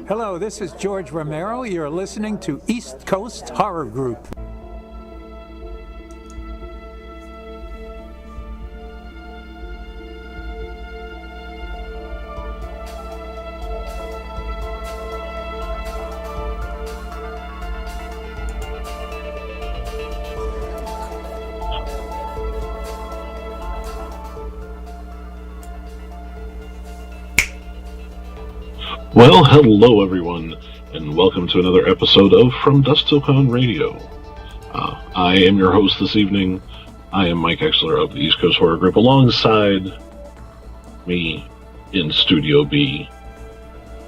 Hello, this is George Romero. You're listening to East Coast Horror Group. Well, hello everyone, and welcome to another episode of From Dusk Till Dawn Radio. I am your host this evening. I am Mike Exler of the East Coast Horror Group. Alongside me in Studio B,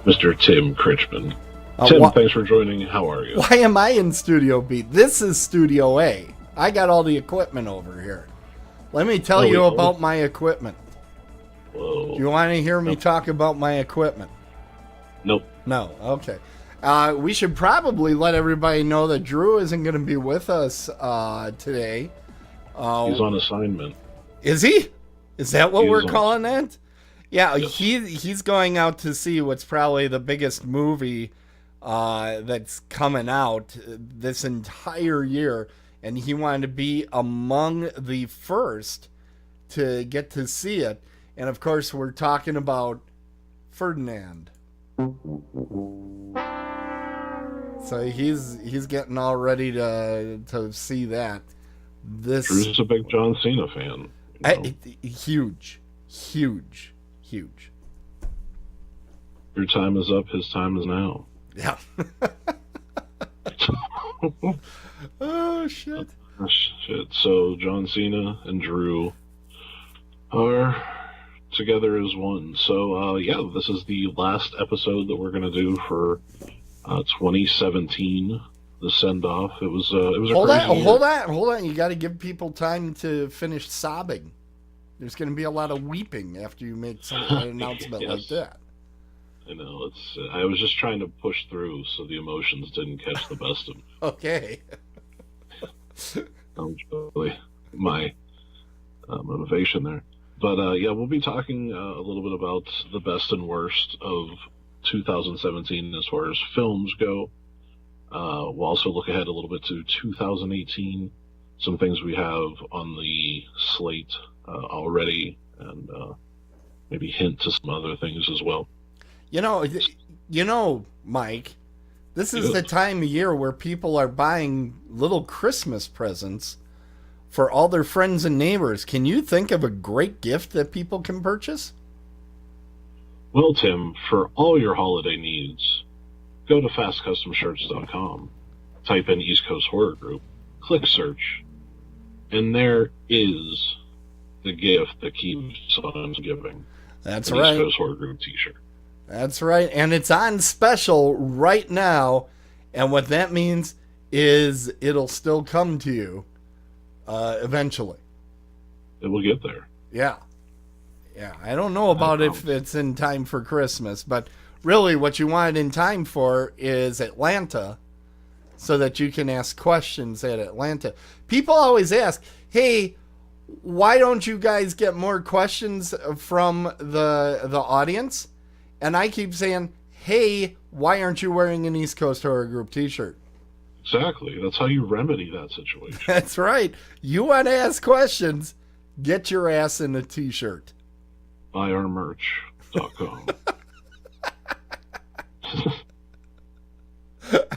Mr. Tim Critchman. Tim, thanks for joining. How are you? Why am I in Studio B? This is Studio A. I got all the equipment over here. Let me tell you about my equipment. Whoa. Do you want to hear me talk about my equipment? Nope. No, okay. We should probably let everybody know that Drew isn't going to be with us today. He's on assignment. Is he? Is that what we're on. calling that? Yeah, Yes. he's going out to see what's probably the biggest movie that's coming out this entire year, and he wanted to be among the first to get to see it. And of course, we're talking about Ferdinand. So he's getting all ready to see that. Drew's a big John Cena fan. Huge. Your time is up. His time is now. Yeah. Oh shit. Shit. So John Cena and Drew are together as one. So yeah, this is the last episode that we're gonna do for 2017. The send off. It was a Hold crazy on. You got to give people time to finish sobbing. There's going to be a lot of weeping after you make an announcement Yes. like that. I know. I was just trying to push through so the emotions didn't catch the best of me. Okay. That was really my motivation there. But yeah, we'll be talking a little bit about the best and worst of 2017 as far as films go. We'll also look ahead a little bit to 2018, some things we have on the slate already, and maybe hint to some other things as well. You know, Mike, this is the time of year where people are buying little Christmas presents for all their friends and neighbors. Can you think of a great gift that people can purchase? Well, Tim, for all your holiday needs, go to fastcustomshirts.com, type in East Coast Horror Group, click search, and there is the gift that keeps on giving. That's an right. East Coast Horror Group t-shirt. That's right. And it's on special right now. And what that means is it'll still come to you eventually. It will get there. Yeah. Yeah. I don't know about if it's in time for Christmas, but really what you want it in time for is Atlanta, so that you can ask questions at Atlanta. People always ask, hey, why don't you guys get more questions from the audience? And I keep saying, hey, why aren't you wearing an East Coast Horror Group t-shirt? Exactly. That's how you remedy that situation. That's right. You want to ask questions, get your ass in a t-shirt. Buyourmerch.com.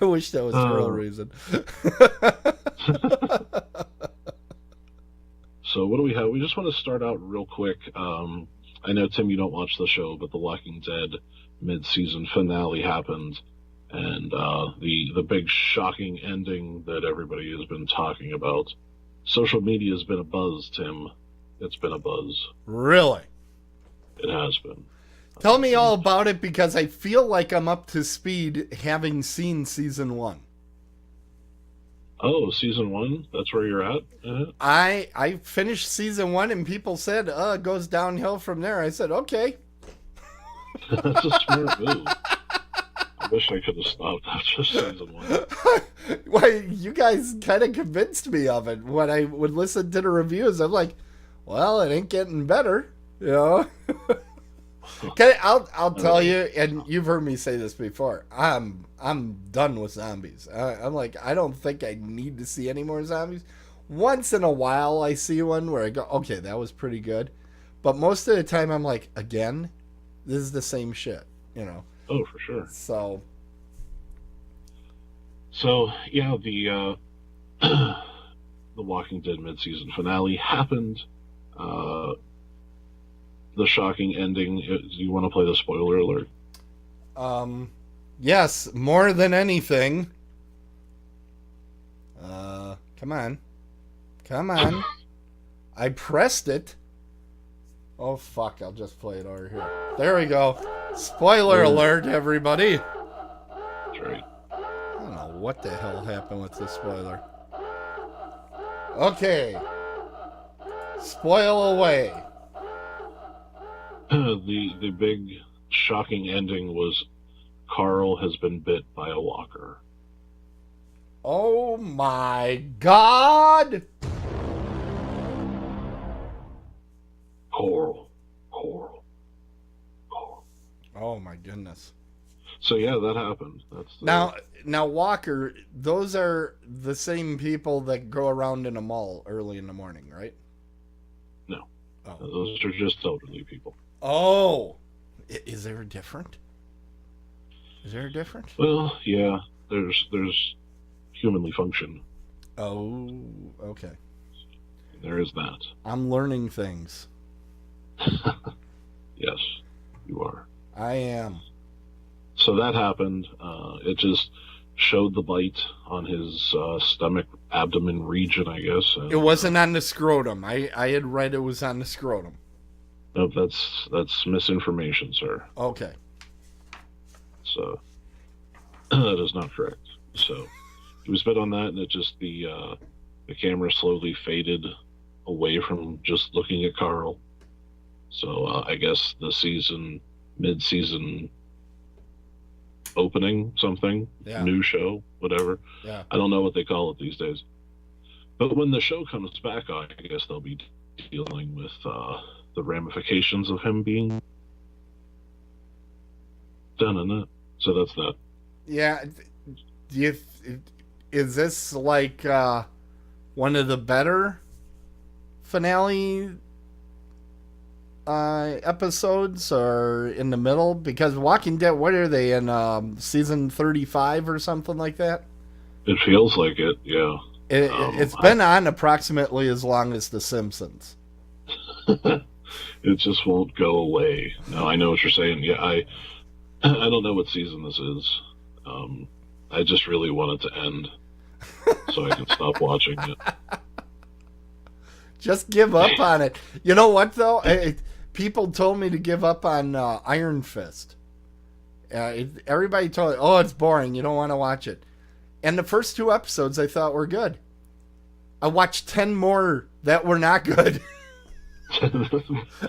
I wish that was the real reason. So what do we have? We just want to start out real quick. I know, Tim, you don't watch the show, but The Walking Dead mid-season finale happened, and the big shocking ending that everybody has been talking about. Social media has been a buzz, Tim. It's been a buzz. Really? It has been. Tell me all about it, because I feel like I'm up to speed having seen season 1. Oh, season 1? That's where you're at? I finished season 1 and people said, it goes downhill from there. I said, okay. That's a smart move. I wish I could have stopped after season 1. Well, you guys kind of convinced me of it. When I would listen to the reviews, I'm like, well, it ain't getting better, you know? I'll tell you, and you've heard me say this before. I'm done with zombies. I'm like, I don't think I need to see any more zombies. Once in a while, I see one where I go, okay, that was pretty good. But most of the time, I'm like, again, this is the same shit, you know. Oh, for sure. So yeah, the the Walking Dead mid-season finale happened. The shocking ending. Do you want to play the spoiler alert? Yes, more than anything. Come on. I pressed it. Oh, fuck, I'll just play it over here. There we go. Spoiler alert, everybody. That's right. I don't know what the hell happened with the spoiler. Okay. Spoil away. The big shocking ending was Carl has been bit by a walker. Oh my God! Coral. Oh my goodness. So yeah, that happened. Now Walker, those are the same people that go around in a mall early in the morning, right? No. Oh. Those are just elderly people. Oh. Is there a different? Well, yeah. There's humanly function. Oh, okay. There is that. I'm learning things. Yes, you are. I am. So that happened. It just showed the bite on his stomach, abdomen region, I guess. It wasn't on the scrotum. I had read it was on the scrotum. No, that's misinformation, sir. Okay. So that is not correct. So he was bit on that, and it just the camera slowly faded away from just looking at Carl. So I guess the mid-season opening, something, new show, whatever. Yeah. I don't know what they call it these days. But when the show comes back, I guess they'll be dealing with the ramifications of him being done in it. So that's that. Yeah. Is this like one of the better finale episodes, or in the middle? Because Walking Dead, what are they in, season 35 or something like that? It feels like it, yeah. It's been on approximately as long as The Simpsons. It just won't go away. No, I know what you're saying. Yeah, I don't know what season this is. I just really want it to end so I can stop watching it. Just give up on it. You know what, though? People told me to give up on Iron Fist. Everybody told me, oh, it's boring. You don't want to watch it. And the first 2 episodes I thought were good. I watched 10 more that were not good. I'm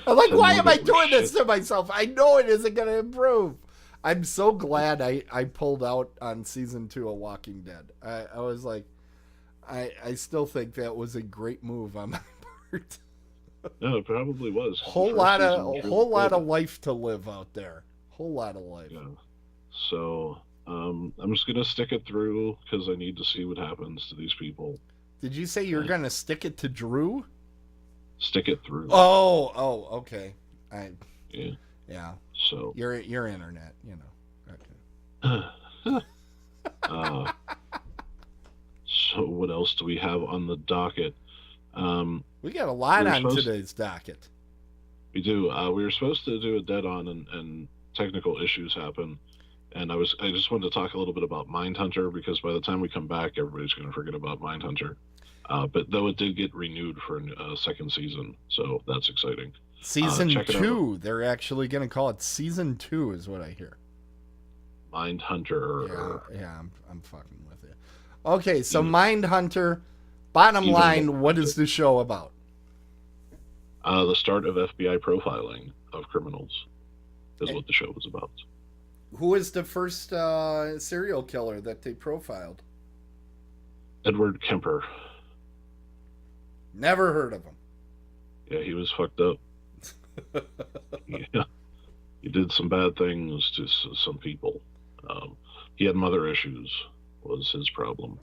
like, why am I doing this to myself? I know it isn't going to improve. I'm so glad I pulled out on season 2 of Walking Dead. I was like, I still think that was a great move on my part. No, it probably was. Whole lot of life to live out there. Whole lot of life. Yeah. So I'm just gonna stick it through because I need to see what happens to these people. Did you say you're gonna stick it to Drew? Stick it through. Oh, okay. Yeah. So your internet, you know. Okay. So what else do we have on the docket? We got a lot on today's docket. We do. We were supposed to do a dead on, and technical issues happen. And I just wanted to talk a little bit about Mindhunter, because by the time we come back, everybody's going to forget about Mindhunter. But though it did get renewed for a second season, so that's exciting. Season 2. They're actually going to call it Season 2, is what I hear. Mindhunter. Yeah, I'm fucking with you. Okay, so Mindhunter. Bottom line, what is the show about? The start of FBI profiling of criminals is what the show was about. Who is the first serial killer that they profiled? Edward Kemper. Never heard of him. Yeah, he was fucked up. Yeah. He did some bad things to some people. He had mother issues, was his problem.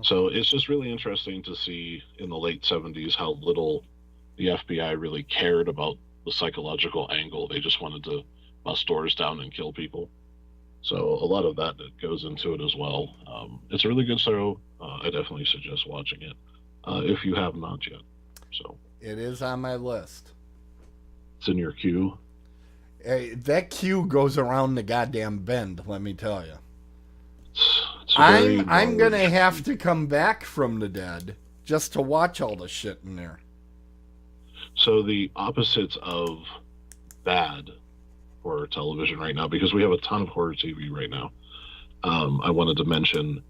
So it's just really interesting to see in the late 70s how little the FBI really cared about the psychological angle. They just wanted to bust doors down and kill people. So a lot of that goes into it as well. It's a really good show. I definitely suggest watching it if you have not yet. So it is on my list. It's in your queue. Hey, that queue goes around the goddamn bend. Let me tell you. I'm gonna have to come back from the dead just to watch all the shit in there. So the opposites of bad horror television right now, because we have a ton of horror TV right now. I wanted to mention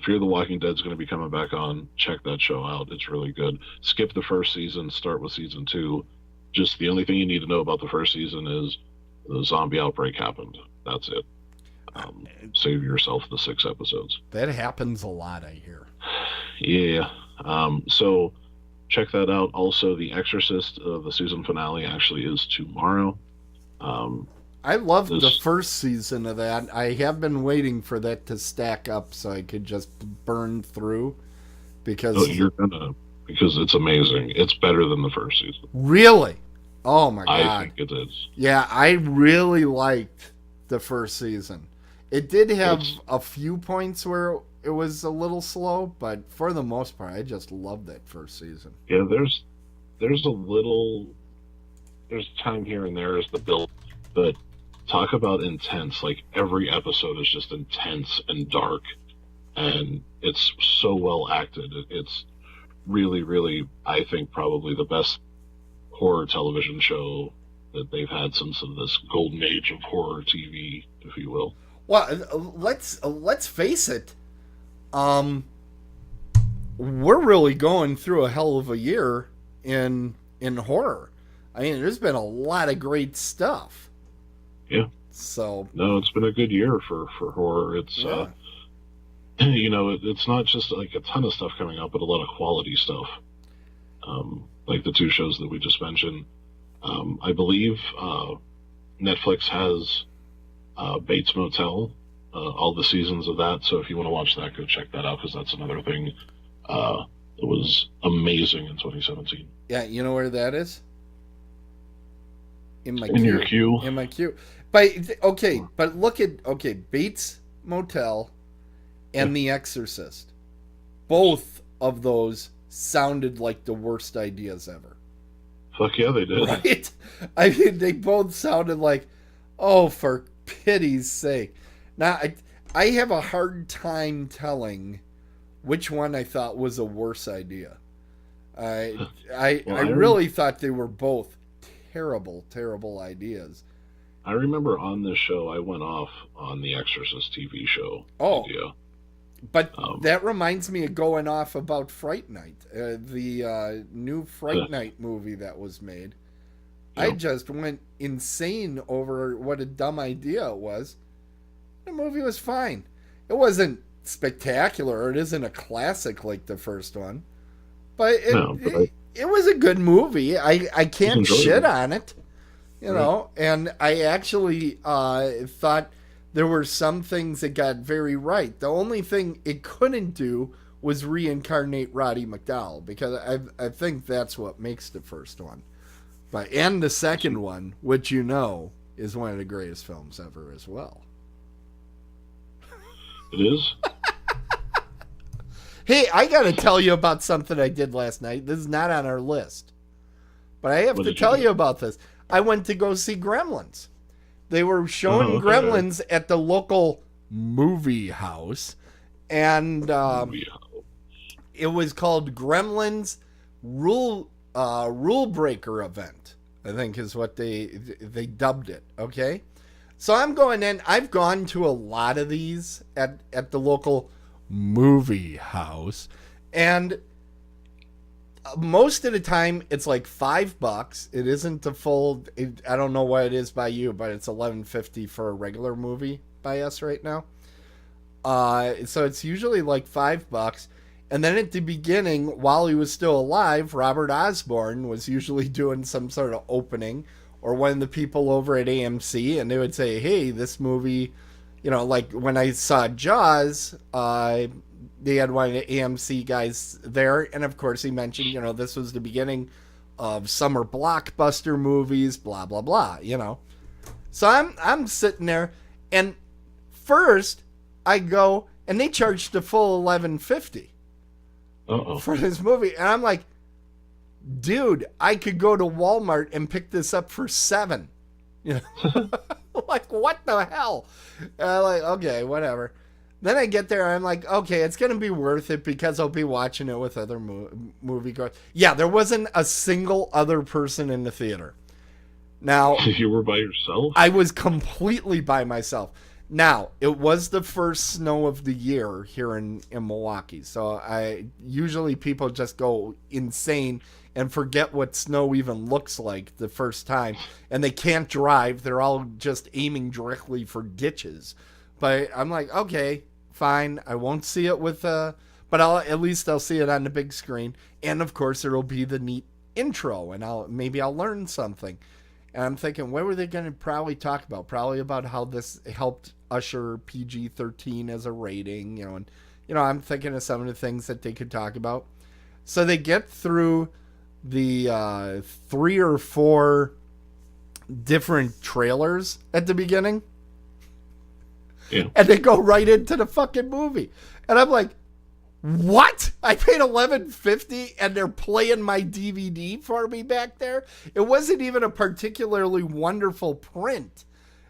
Fear the Walking Dead is going to be coming back on. Check that show out. It's really good. Skip the first season, start with season 2. Just the only thing you need to know about the first season is the zombie outbreak happened. That's it. Save yourself the 6 episodes. That happens a lot, I hear. Yeah. So check that out. Also, The Exorcist, the season finale actually is tomorrow. I loved the first season of that. I have been waiting for that to stack up so I could just burn through because because it's amazing. It's better than the first season. Really? Oh my god. I think it is. Yeah, I really liked the first season. It did have a few points where it was a little slow, but for the most part, I just loved that first season. Yeah, there's time here and there as the build, but talk about intense. Like every episode is just intense and dark, and it's so well acted. It's really, really, I think, probably the best horror television show that they've had since this golden age of horror TV, if you will. Well, let's face it. We're really going through a hell of a year in horror. I mean, there's been a lot of great stuff. Yeah. So no, it's been a good year for horror. It's it's not just like a ton of stuff coming out, but a lot of quality stuff. Like the 2 shows that we just mentioned. I believe Netflix has Bates Motel, all the seasons of that. So if you want to watch that, go check that out, because that's another thing that was amazing in 2017. Yeah, you know where that is? In your queue. In my queue. But look at Bates Motel and The Exorcist. Both of those sounded like the worst ideas ever. Fuck yeah, they did. Right? I mean, they both sounded like, oh, for pity's sake. Now, I have a hard time telling which one I thought was a worse idea. I really thought they were both terrible, terrible ideas. I remember on this show, I went off on the Exorcist TV show idea. But that reminds me of going off about Fright Night, the new Fright Night movie that was made. Yep. I just went insane over what a dumb idea it was. The movie was fine. It wasn't spectacular. It isn't a classic like the first one. But it was a good movie. I can't shit on it. You know, and I actually thought there were some things that got very right. The only thing it couldn't do was reincarnate Roddy McDowall, because I think that's what makes the first one. And the second one, which is one of the greatest films ever as well. It is? Hey, I got to tell you about something I did last night. This is not on our list. But I have to tell you about this. I went to go see Gremlins. They were showing Gremlins at the local movie house. And it was called Gremlins Rule Breaker Event, I think is what they dubbed it. Okay? So I'm going in. I've gone to a lot of these at the local movie house. And most of the time it's like $5. It isn't the full. I don't know what it is by you, but it's $11.50 for a regular movie by us right now. So it's usually like $5. And then at the beginning, while he was still alive, Robert Osborne was usually doing some sort of opening, or one of the people over at AMC, and they would say, hey, this movie, like when I saw Jaws, they had one of the AMC guys there, and of course he mentioned, this was the beginning of summer blockbuster movies, blah blah blah, So I'm sitting there, and first I go, and they charged the full $11.50 for this movie, and I'm like, dude, I could go to Walmart and pick this up for $7. Like, what the hell? And I'm like, okay, whatever. Then I get there, and I'm like, okay, it's going to be worth it because I'll be watching it with other moviegoers. Yeah, there wasn't a single other person in the theater. Now, you were by yourself? I was completely by myself. Now, it was the first snow of the year here in Milwaukee. So usually people just go insane and forget what snow even looks like the first time. And they can't drive. They're all just aiming directly for ditches. But I'm like, okay, fine. I won't see it but at least I'll see it on the big screen. And of course, it'll be the neat intro, and maybe I'll learn something. And I'm thinking, what were they going to probably talk about? Probably about how this helped usher PG-13 as a rating, and I'm thinking of some of the things that they could talk about. So they get through the 3 or 4 different trailers at the beginning. Yeah. And they go right into the fucking movie. And I'm like, what? I paid $11.50 and they're playing my DVD for me back there? It wasn't even a particularly wonderful print.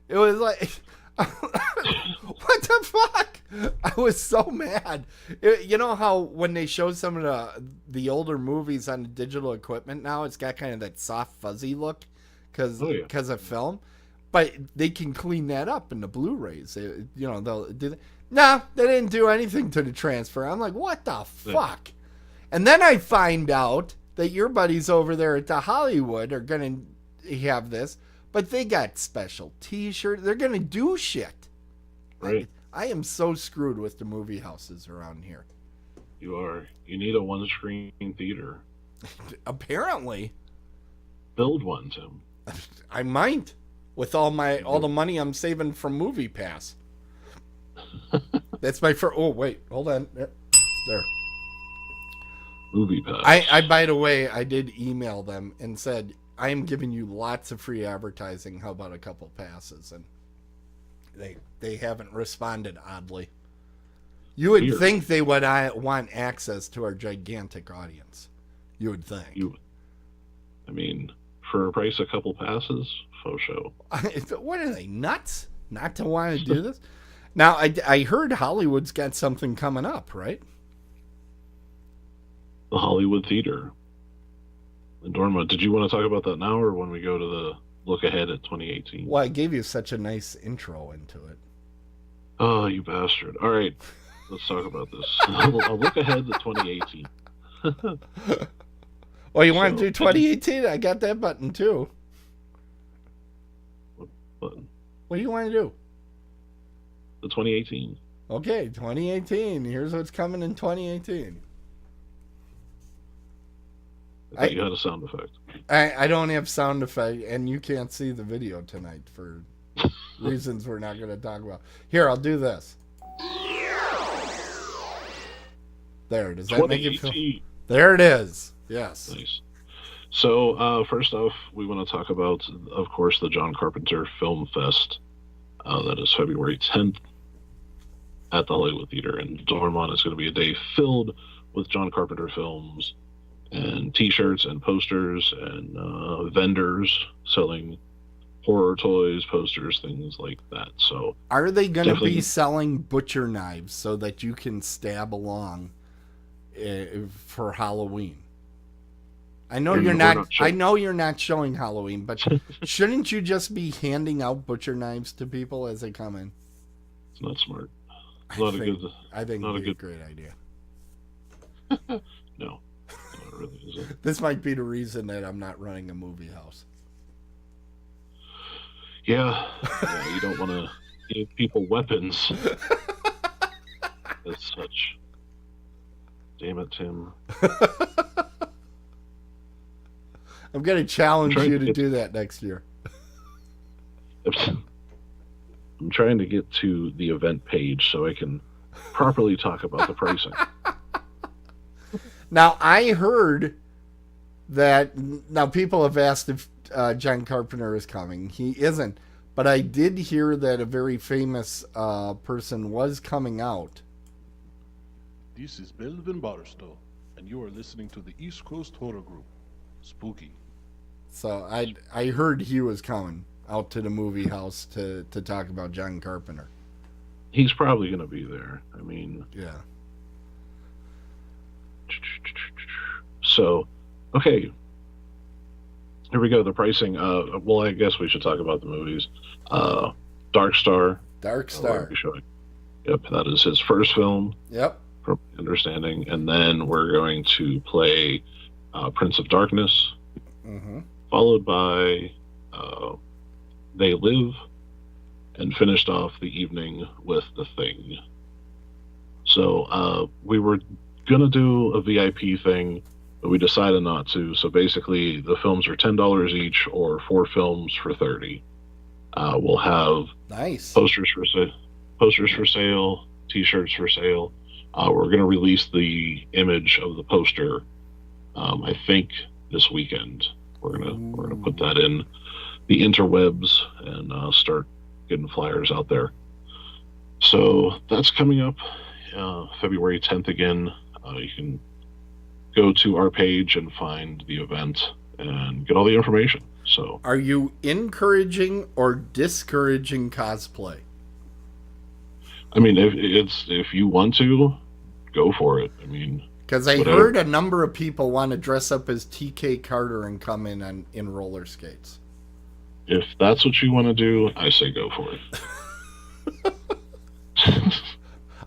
It was like, what the fuck? I was so mad. You know how when they show some of the older movies on the digital equipment now, it's got kind of that soft, fuzzy look because of film? But they can clean that up in the Blu-rays. They'll do that. No, they didn't do anything to the transfer. I'm like, what the fuck? And then I find out that your buddies over there at the Hollywood are going to have this, but they got special T-shirts. They're going to do shit. Right. I am so screwed with the movie houses around here. You are. You need a one-screen theater. Apparently. Build one, Tim. I might. With all the money I'm saving from Movie Pass. That's my first. Oh wait, hold on. There. Movie Pass. I by the way, I did email them and said I am giving you lots of free advertising. How about a couple passes? And they haven't responded. Oddly, you would think they would want access to our gigantic audience. You would think. I mean, for a price, a couple passes, faux show. What are they, nuts? Not to want to do this? Now, I heard Hollywood's got something coming up, right? The Hollywood Theater in Dortmund. Did you want to talk about that now, or when we go to the look ahead at 2018? Well, I gave you such a nice intro into it. Oh, you bastard. All right, let's talk about this. I'll look ahead to 2018. Well, you want to do 2018? I got that button, too. What button? What do you want to do? The 2018. Okay, 2018. Here's what's coming in 2018. I thought you had a sound effect. I don't have sound effect, and you can't see the video tonight for reasons we're not going to talk about. Here, I'll do this. There, does that make you feel? There it is. Yes. Nice. So, first off, we want to talk about, of course, the John Carpenter Film Fest. That is February 10th at the Hollywood Theater in Dortmund. It's going to be a day filled with John Carpenter films and T-shirts and posters and vendors selling horror toys, posters, things like that. So, are they going to be selling butcher knives so that you can stab along for Halloween? I know you're not. I know you're not showing Halloween, but shouldn't you just be handing out butcher knives to people as they come in? It's not smart. I think it's a great idea. No, it really isn't. This might be the reason that I'm not running a movie house. Yeah, you don't want to give people weapons as such. Damn it, Tim. I'm going to challenge you to do that next year. I'm trying to get to the event page so I can properly talk about the pricing. Now, I heard that, now people have asked if John Carpenter is coming. He isn't. But I did hear that a very famous person was coming out. This is Belvin Barstow, and you are listening to the East Coast Horror Group. Spooky. So I heard he was coming out to the movie house to talk about John Carpenter. He's probably going to be there. I mean, yeah. So, okay. Here we go. The pricing. Well, I guess we should talk about the movies. Dark Star. Dark Star. Yep, that is his first film. Yep. From my understanding. And then we're going to play Prince of Darkness. Mm-hmm. Followed by They Live, and finished off the evening with The Thing. So we were going to do a VIP thing, but we decided not to. So basically, the films are $10 each, or 4 films for $30. We'll have nice posters for sale, T-shirts for sale. We're going to release the image of the poster, I think, this weekend. We're gonna put that in the interwebs and start getting flyers out there. So that's coming up February 10th again. You can go to our page and find the event and get all the information. So, are you encouraging or discouraging cosplay? I mean, if you want to, go for it. I mean, because I heard a number of people want to dress up as TK Carter and come in roller skates. If that's what you want to do, I say go for it.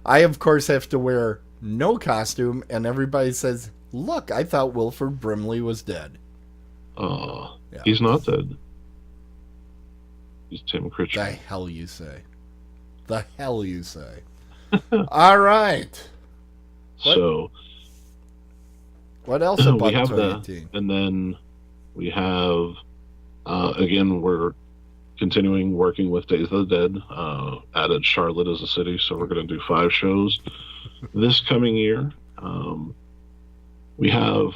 I, of course, have to wear no costume, and everybody says, look, I thought Wilford Brimley was dead. Oh, yeah. He's not dead. He's Tim Critchlow. The hell you say. The hell you say. All right. What else about we have 2018? And then we have, again, we're continuing working with Days of the Dead, added Charlotte as a city, so we're going to do 5 shows this coming year. We have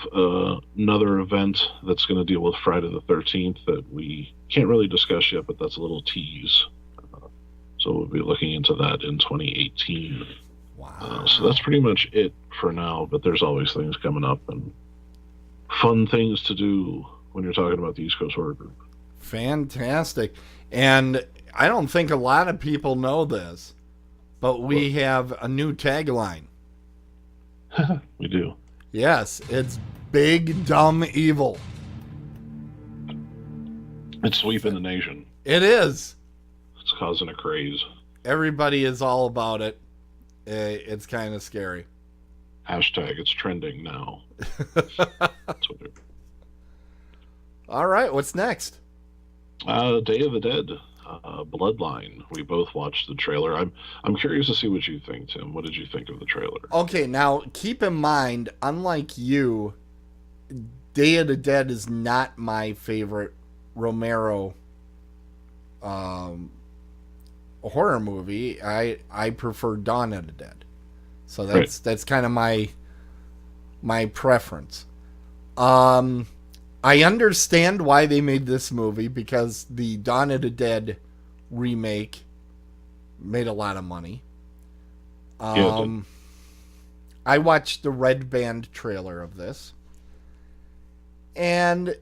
another event that's going to deal with Friday the 13th that we can't really discuss yet, but that's a little tease. So we'll be looking into that in 2018. Wow. So that's pretty much it for now, but there's always things coming up and fun things to do when you're talking about the East Coast Horror Group. Fantastic. And I don't think a lot of people know this, but we have a new tagline. We do. Yes, it's Big Dumb Evil. It's sweeping the nation. It is. It's causing a craze. Everybody is all about it. It's kind of scary. Hashtag it's trending now. Twitter. All right, what's next? Day of the Dead, Bloodline. We both watched the trailer. I'm curious to see what you think, Tim. What did you think of the trailer? Okay, now keep in mind, unlike you, Day of the Dead is not my favorite Romero horror movie. I prefer Dawn of the Dead. So that's kind of my preference. I understand why they made this movie, because the Dawn of the Dead remake made a lot of money. I watched the Red Band trailer of this. And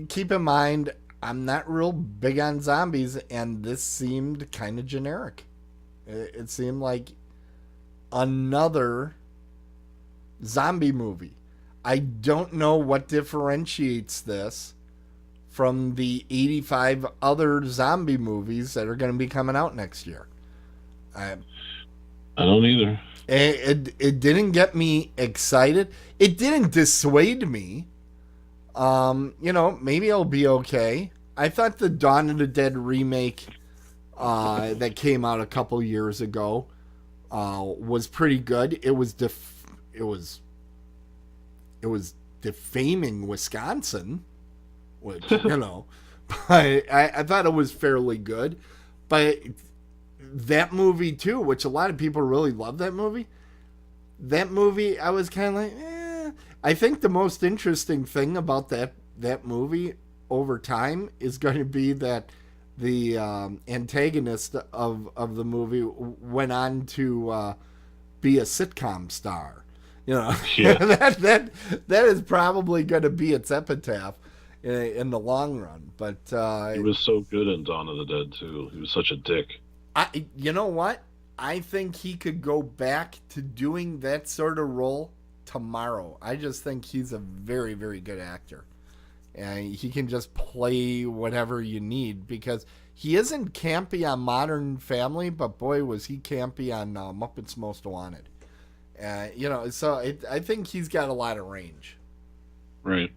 keep in mind, I'm not real big on zombies, and this seemed kind of generic. It seemed like another zombie movie. I don't know what differentiates this from the 85 other zombie movies that are going to be coming out next year. I don't either. It didn't get me excited. It didn't dissuade me. Maybe it'll be okay. I thought the Dawn of the Dead remake that came out a couple years ago was pretty good. It was defaming Wisconsin, which I thought it was fairly good. But that movie, too, which a lot of people really love that movie, I was kind of like, eh. I think the most interesting thing about that movie over time is going to be that the antagonist of the movie went on to be a sitcom star. Yeah. that is probably going to be its epitaph in the long run. But He was so good in Dawn of the Dead too. He was such a dick. You know what? I think he could go back to doing that sort of role tomorrow. I just think he's a very, very good actor. And he can just play whatever you need, because he isn't campy on Modern Family, but boy, was he campy on Muppets Most Wanted. So I think he's got a lot of range. Right.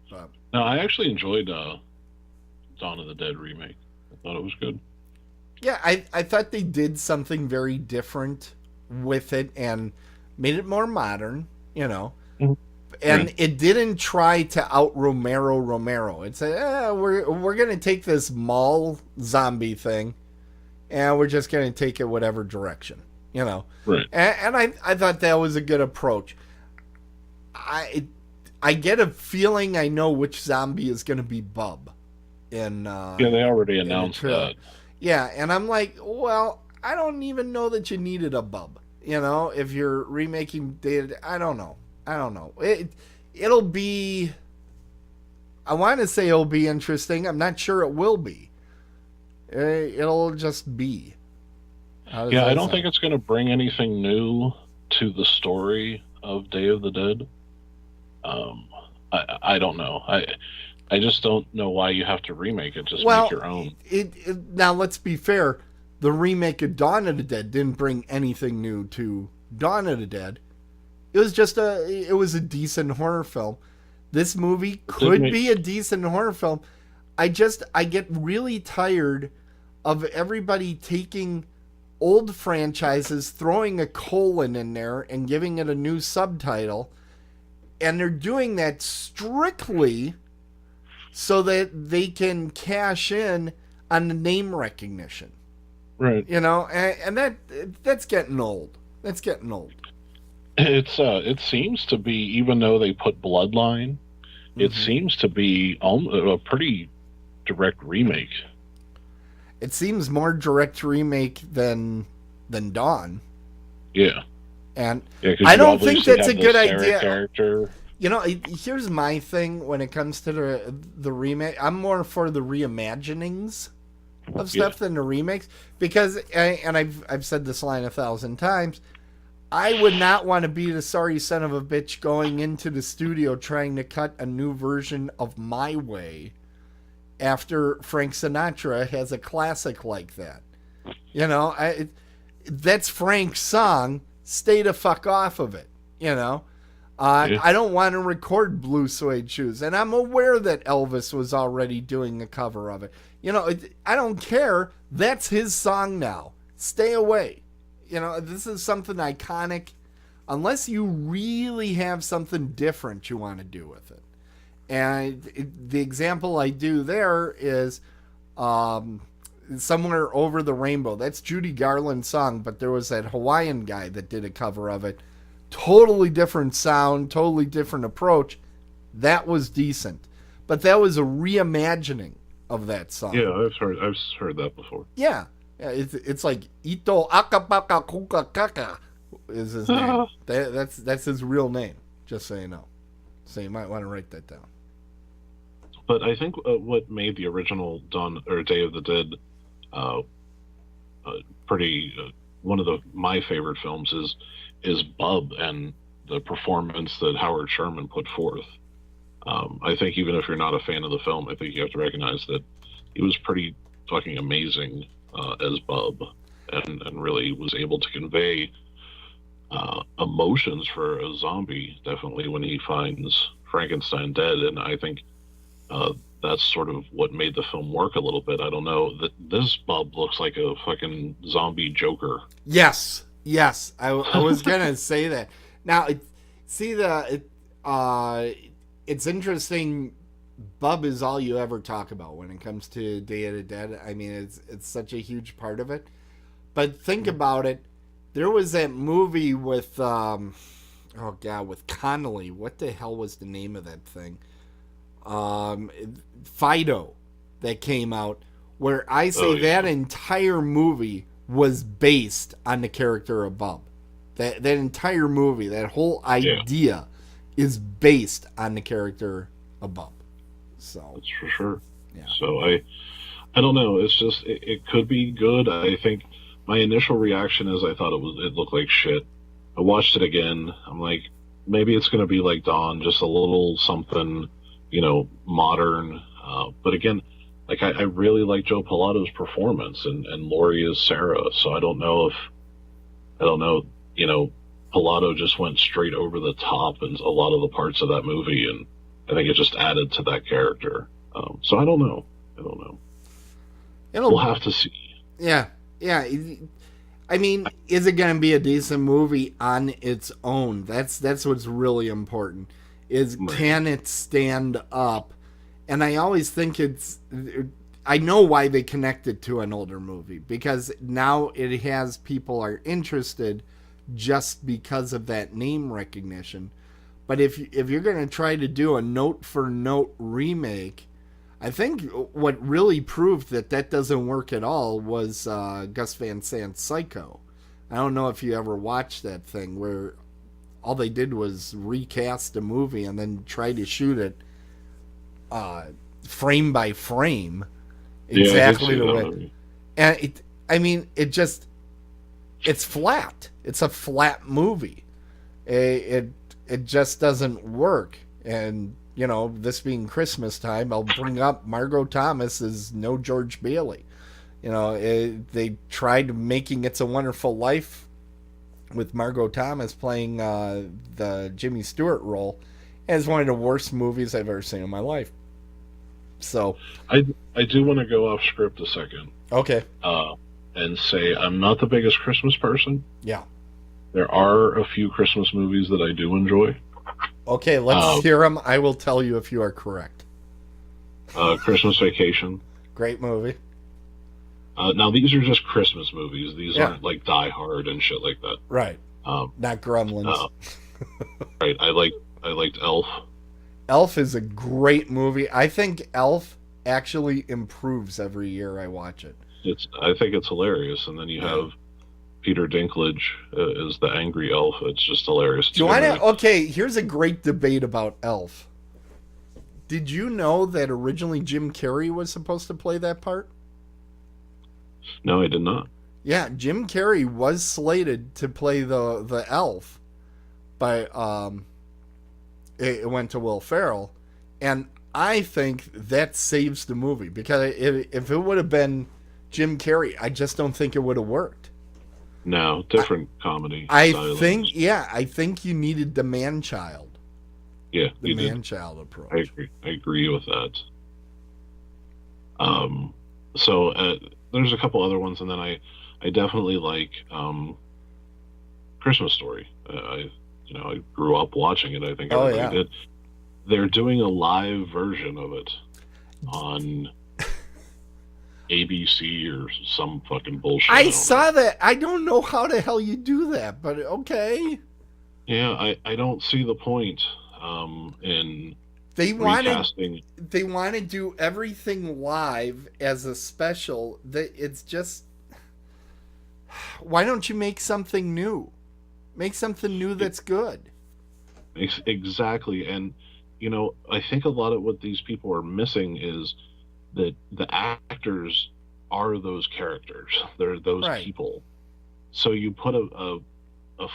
But, No, I actually enjoyed Dawn of the Dead remake. I thought it was good. yeah, I thought they did something very different with it and made it more modern, Mhm. And Right. it didn't try to out Romero. It said, we're going to take this mall zombie thing, and we're just going to take it whatever direction, Right. And I thought that was a good approach. I get a feeling I know which zombie is going to be Bub. Yeah, they already in the announced trailer. that. Yeah, and I'm like, well, I don't even know that you needed a Bub. If you're remaking Data, I don't know. It'll be. I want to say it'll be interesting. I'm not sure it will be. It'll just be. Yeah, I don't think it's going to bring anything new to the story of Day of the Dead. I don't know. I just don't know why you have to remake it. Just make your own. Now, let's be fair. The remake of Dawn of the Dead didn't bring anything new to Dawn of the Dead. It was just it was a decent horror film. This movie could be a decent horror film. I get really tired of everybody taking old franchises, throwing a colon in there, and giving it a new subtitle. And they're doing that strictly so that they can cash in on the name recognition. Right. And that's getting old. That's getting old. It seems to be, even though they put Bloodline, it seems to be a pretty direct remake. It seems more direct remake than Dawn. Yeah. And Yeah, I don't think that's a good Sarah idea. Character. Here's my thing when it comes to the remake. I'm more for the reimaginings of stuff than the remakes, because I've said this line 1,000 times. I would not want to be the sorry son of a bitch going into the studio trying to cut a new version of My Way after Frank Sinatra has a classic like that. That's Frank's song. Stay the fuck off of it. I don't want to record Blue Suede Shoes, and I'm aware that Elvis was already doing a cover of it. I don't care. That's his song now. Stay away. This is something iconic, unless you really have something different you want to do with it. And the example I do there is Somewhere Over the Rainbow. That's Judy Garland's song, but there was that Hawaiian guy that did a cover of it. Totally different sound, totally different approach. That was decent. But that was a reimagining of that song. Yeah, I've heard that before. Yeah. It's like Ito Akapaka Kuka Kaka is his name. That's his real name, just so you know. So you might want to write that down. But I think what made the original Dawn or Day of the Dead pretty one of my favorite films is Bub and the performance that Howard Sherman put forth. I think even if you're not a fan of the film, I think you have to recognize that he was pretty fucking amazing as Bub, and really was able to convey emotions for a zombie, definitely, when he finds Frankenstein dead. And I think that's sort of what made the film work a little bit. I don't know, that this Bub looks like a fucking zombie Joker. Yes. I was gonna say that. Now, it's interesting Bub is all you ever talk about when it comes to Day of the Dead. I mean, it's such a huge part of it. But think about it. There was that movie with with Connolly. What the hell was the name of that thing? Fido, that came out, where I say that entire movie was based on the character of Bub. That entire movie, that whole idea is based on the character of Bub. So that's for sure. Yeah. So I don't know. It's just it could be good. I think my initial reaction is I thought it looked like shit. I watched it again. I'm like, maybe it's going to be like Dawn, just a little something, modern. But again, like I really like Joe Pilato's performance, and Laurie is Sarah. So I don't know, Pilato just went straight over the top in a lot of the parts of that movie, and I think it just added to that character. So I don't know. We'll have to see. Yeah. I mean, is it going to be a decent movie on its own? That's what's really important. Can it stand up? And I always think I know why they connect it to an older movie, because now it has people are interested just because of that name recognition. But if you're going to try to do a note-for-note remake, I think what really proved that doesn't work at all was Gus Van Sant's Psycho. I don't know if you ever watched that thing where all they did was recast a movie and then try to shoot it frame by frame exactly the way. And it's flat. It's a flat movie. It just doesn't work. And this being Christmas time, I'll bring up Margot Thomas is no George Bailey. They tried making It's a Wonderful Life with Margot Thomas playing the Jimmy Stewart role, and it's one of the worst movies I've ever seen in my life. So I do want to go off script a second. Okay. And say I'm not the biggest Christmas person. Yeah. There are a few Christmas movies that I do enjoy. Okay, let's hear them. I will tell you if you are correct. Christmas Vacation. Great movie. Now, these are just Christmas movies. These aren't like Die Hard and shit like that. Right. Not Gremlins. Right. I liked Elf. Elf is a great movie. I think Elf actually improves every year I watch it. I think it's hilarious. And then you have Peter Dinklage is the angry elf. It's just hilarious. Okay, here's a great debate about Elf. Did you know that originally Jim Carrey was supposed to play that part? No, I did not. Yeah, Jim Carrey was slated to play the elf, but it went to Will Ferrell, and I think that saves the movie, because if it would have been Jim Carrey, I just don't think it would have worked. No, different comedy. I think you needed the man-child. Yeah, the man-child approach. I agree with that. So there's a couple other ones, and then I definitely like Christmas Story. I grew up watching it. I think everybody did. They're doing a live version of it on ABC or some fucking bullshit. I saw that. I don't know how the hell you do that, but okay. Yeah, I don't see the point in recasting. They want to do everything live as a special. It's just, why don't you make something new? Make something new that's good. Exactly. And I think a lot of what these people are missing is that the actors are those characters. They're those people. So you put a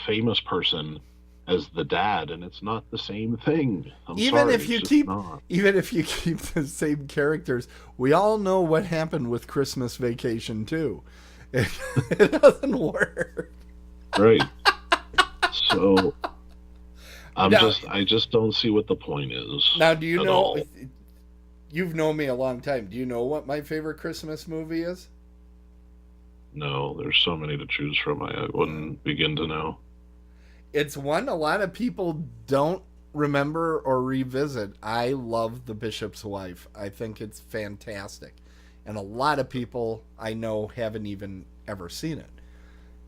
famous person as the dad, and it's not the same thing. Even if you keep the same characters, we all know what happened with Christmas Vacation too. It doesn't work. Right. So I just don't see what the point is. Now, do you know? You've known me a long time. Do you know what my favorite Christmas movie is? No, there's so many to choose from. I wouldn't begin to know. It's one a lot of people don't remember or revisit, I love The Bishop's Wife. I think it's fantastic. And a lot of people I know haven't even ever seen it.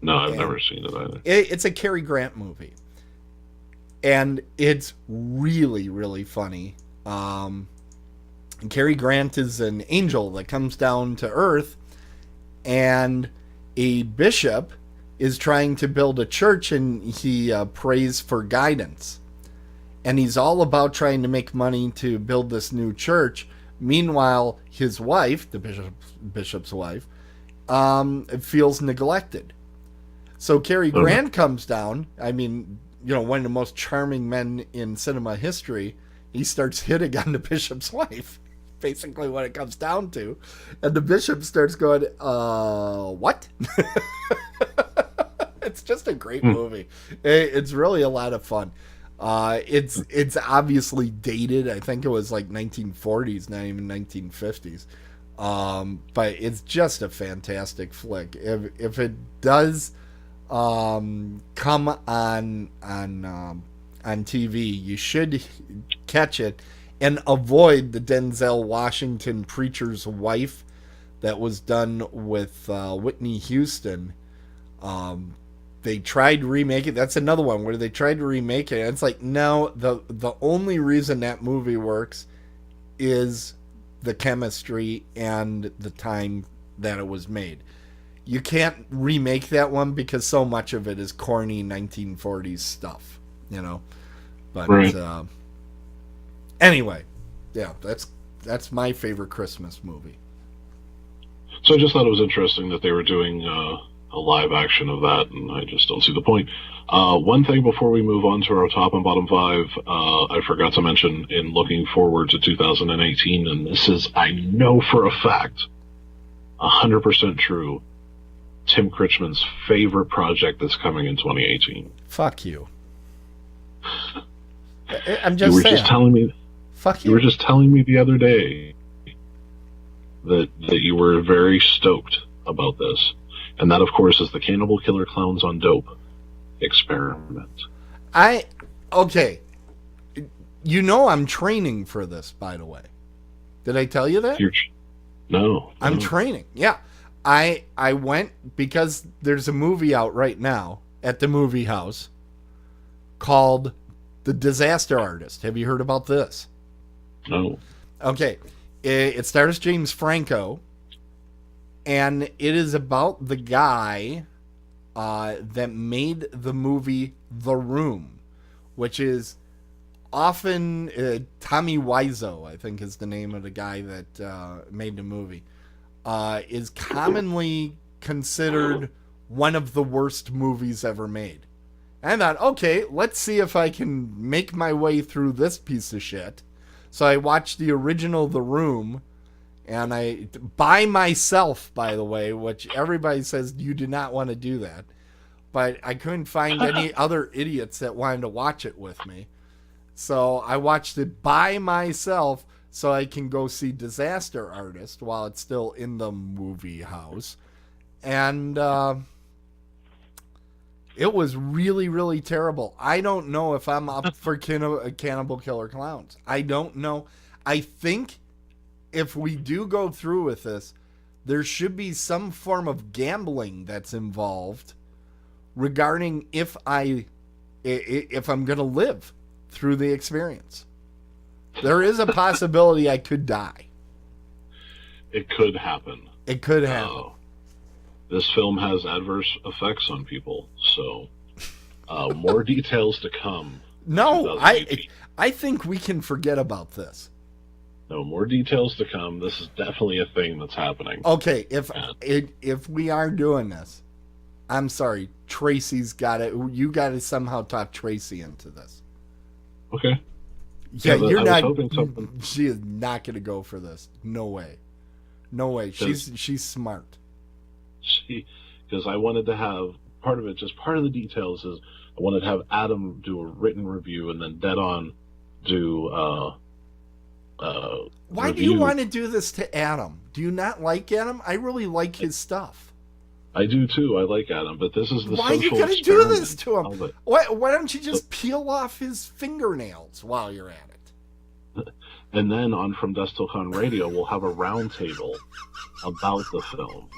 No, I've never seen it either. It's a Cary Grant movie. And it's really, really funny. And Cary Grant is an angel that comes down to Earth, and a bishop is trying to build a church, and he prays for guidance. And he's all about trying to make money to build this new church. Meanwhile, his wife, the bishop's wife, feels neglected. So Cary Grant comes down. I mean, one of the most charming men in cinema history. He starts hitting on the bishop's wife. Basically what it comes down to. And the bishop starts going, what? It's just a great movie. It's really a lot of fun. It's obviously dated. I think it was like 1940s, not even 1950s. But it's just a fantastic flick. If it does come on TV, you should catch it and avoid the Denzel Washington Preacher's Wife that was done with Whitney Houston. They tried to remake it. That's another one where they tried to remake it. And it's like, no, the only reason that movie works is the chemistry and the time that it was made. You can't remake that one because so much of it is corny 1940s stuff, But right. Anyway, yeah, that's my favorite Christmas movie. So I just thought it was interesting that they were doing a live action of that, and I just don't see the point. One thing before we move on to our top and bottom five, I forgot to mention in looking forward to 2018, and this is, I know for a fact, 100% true, Tim Critchman's favorite project that's coming in 2018. Fuck you. I'm just saying. Just telling me. Fuck you. You were just telling me the other day that you were very stoked about this. And that, of course, is the Cannibal Killer Clowns on Dope experiment. Okay. I'm training for this, by the way. Did I tell you that? No. I'm training. Yeah. I went because there's a movie out right now at the movie house called The Disaster Artist. Have you heard about this? No. Okay. It stars James Franco, and it is about the guy that made the movie The Room, which is often Tommy Wiseau, I think is the name of the guy that made the movie, is commonly considered one of the worst movies ever made. And I thought, okay, let's see if I can make my way through this piece of shit. So I watched the original The Room, and by myself, by the way, which everybody says you do not want to do that. But I couldn't find any other idiots that wanted to watch it with me. So I watched it by myself so I can go see Disaster Artist while it's still in the movie house. And it was really, really terrible. I don't know if I'm up for Cannibal Killer Clowns. I don't know. I think if we do go through with this, there should be some form of gambling that's involved regarding if I'm going to live through the experience. There is a possibility I could die. It could happen. It could happen. This film has adverse effects on people, so more details to come. No, I think we can forget about this. No, more details to come. This is definitely a thing that's happening. Okay, if we are doing this, I'm sorry, Tracy's got it. You got to somehow talk Tracy into this. Okay. Yeah, you're not. Something... She is not going to go for this. No way. No way. She's smart. Because I wanted to have part of it. Just part of the details is I wanted to have Adam do a written review and then Dead On do. Why review. do you want to do this to Adam? Do you not like Adam? I really like his stuff. I do too. I like Adam, but this is the Why are you social going to do experiment this to him? of it. Why don't you just peel off his fingernails while you're at it? And then on From Dusk Till Dawn Radio, we'll have a round table about the film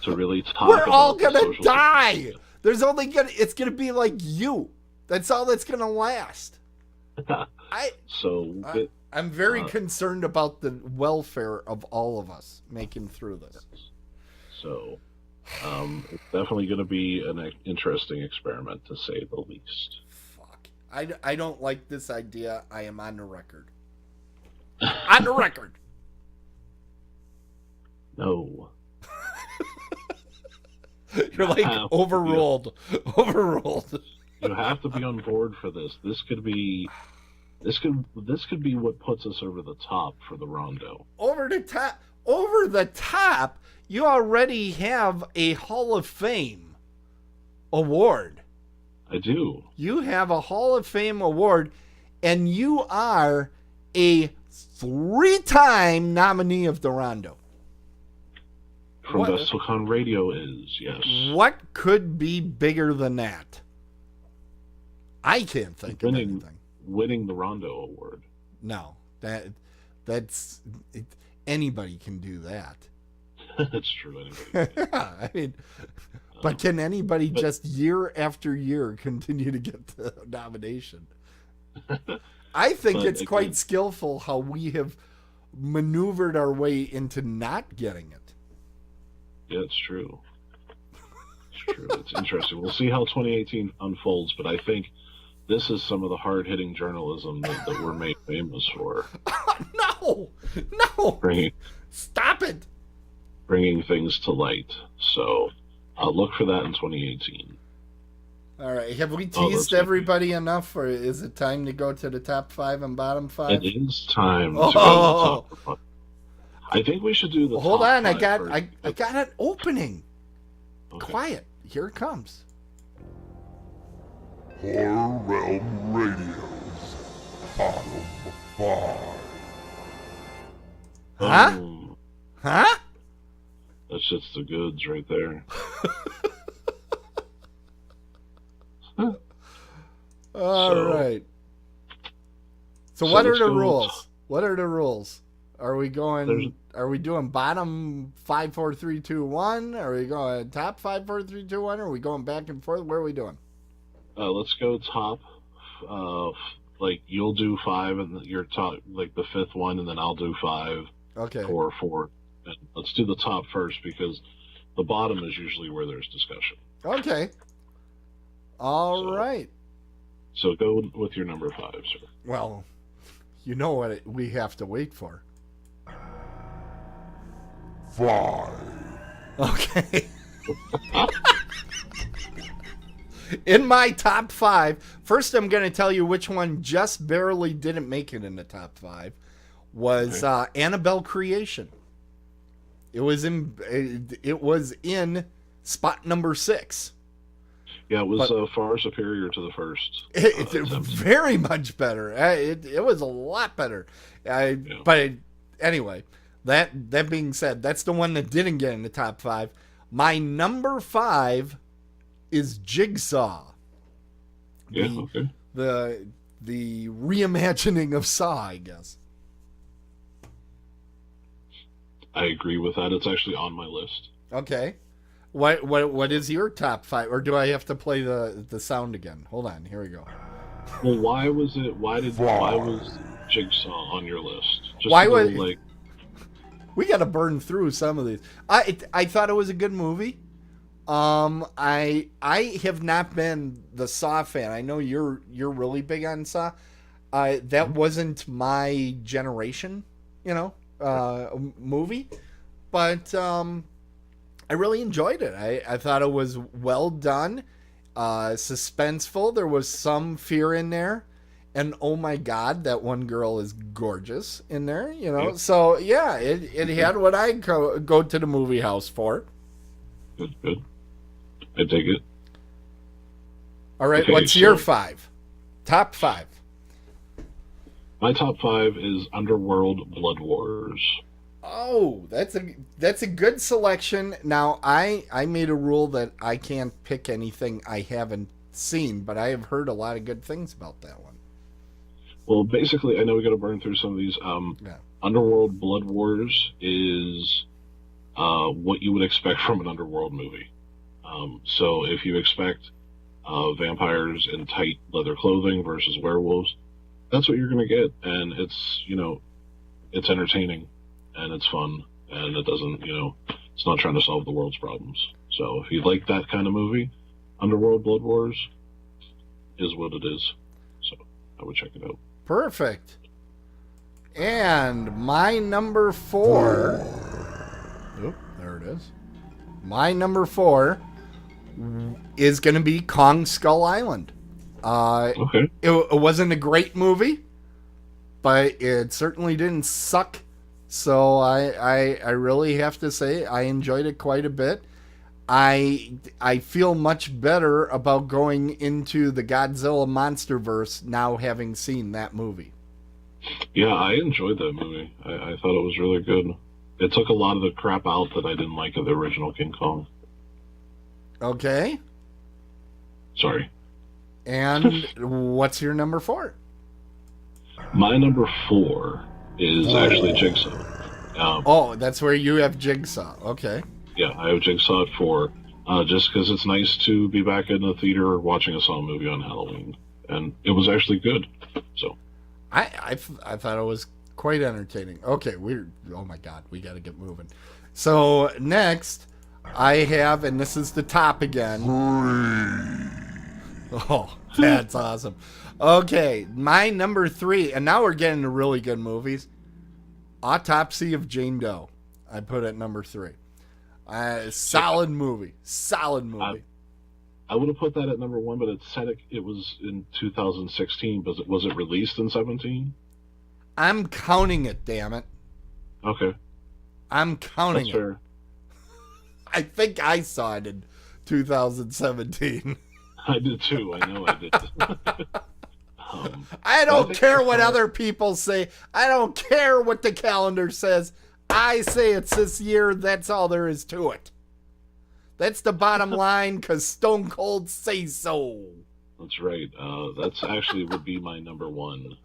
to really talk We're about all the going to social die. It's going to be like you. That's all that's going to last. I'm very concerned about the welfare of all of us making through this. So, it's definitely going to be an interesting experiment, to say the least. Fuck. I don't like this idea. I am on the record. On the record. No. You're like overruled. Overruled. You have to be on board for this. This could be what puts us over the top for the Rondo. Over the top. You already have a Hall of Fame award. I do. You have a Hall of Fame award, and you are a 3-time nominee of the Rondo. From Dusk Till Dawn Radio is, yes. What could be bigger than that? I can't think of anything. Winning the Rondo award. No, that's anybody can do that. That's true. Anybody. I mean, but can anybody just year after year continue to get the nomination? I think it's quite skillful how we have maneuvered our way into not getting it. Yeah, it's true. It's true. It's interesting. We'll see how 2018 unfolds, but I think this is some of the hard-hitting journalism that we're made famous for. No! Stop it! Bringing things to light. So I'll look for that in 2018. All right. Have we teased everybody enough, or is it time to go to the top 5 and bottom 5? It is time to go to the top 5. I think we should do the Hold top on. I 5 got an opening. Okay. Quiet. Here it comes. Horror Realm Radio's Bottom 5. Huh? Huh? That's just the goods right there. All right. So what are the rules? What are the rules? Are we going? Are we doing bottom 5, 4, 3, 2, 1? Are we going top 5, 4, 3, 2, 1? Are we going back and forth? What are we doing? Let's go top. Like you'll do 5, and you're top, like the 5th one, and then I'll do 5. Okay. 4. And let's do the top first because the bottom is usually where there's discussion. Okay. All right. So go with your number 5, sir. Well, you know what we have to wait for. 5. Okay. In my top 5, first I'm going to tell you which one just barely didn't make it in the top 5 was Annabelle Creation. It was in spot number 6. Yeah, it was far superior to the first. It's very much better. It was a lot better. But anyway, that being said, that's the one that didn't get in the top 5. My number 5 is Jigsaw. Yeah, okay. The reimagining of Saw, I guess. I agree with that. It's actually on my list. Okay. What is your top 5? Or do I have to play the sound again? Hold on, here we go. Well, why was Jigsaw on your list? Just we got to burn through some of these. I thought it was a good movie. I have not been the Saw fan. I know you're really big on Saw. That wasn't my generation, movie, but I really enjoyed it. I thought it was well done, suspenseful. There was some fear in there, and oh my God, that one girl is gorgeous in there. Yeah. So yeah, it had what I go to the movie house for. Good. I dig it. All right, Okay, what's your 5? Top 5. My top 5 is Underworld Blood Wars. Oh, that's a good selection. Now, I made a rule that I can't pick anything I haven't seen, but I have heard a lot of good things about that one. Well, basically, I know we got to burn through some of these. Yeah. Underworld Blood Wars is what you would expect from an Underworld movie. So if you expect vampires in tight leather clothing versus werewolves, that's what you're going to get. And it's, it's entertaining and it's fun and it doesn't, it's not trying to solve the world's problems. So if you like that kind of movie, Underworld Blood Wars is what it is. So I would check it out. Perfect. And my number 4. Oop, there it is. My number 4 is going to be Kong Skull Island. Okay. It wasn't a great movie, but it certainly didn't suck. So I really have to say I enjoyed it quite a bit. I feel much better about going into the Godzilla MonsterVerse now having seen that movie. Yeah, I enjoyed that movie. I thought it was really good. It took a lot of the crap out that I didn't like of the original King Kong. Okay. Sorry. And what's your number 4? My number 4 is actually Jigsaw. That's where you have Jigsaw. Okay. Yeah, I have Jigsaw at 4, just because it's nice to be back in the theater watching a Saw movie on Halloween. And it was actually good. So I thought it was quite entertaining. Okay, oh my God, we got to get moving. So next, I have, and this is the top again. Oh, that's awesome. Okay, my number 3, and now we're getting to really good movies. Autopsy of Jane Doe. I put at number 3. Solid movie. Solid movie. I would have put that at number 1, but it said it was in 2016. But was it released in 17? I'm counting it, damn it. Okay. I'm counting That's it. fair. I think I saw it in 2017. I did too. I know I did. I don't care what other people say. I don't care what the calendar says. I say it's this year. That's all there is to it. That's the bottom line, because Stone Cold says so. That's right. That's actually would be my number 1.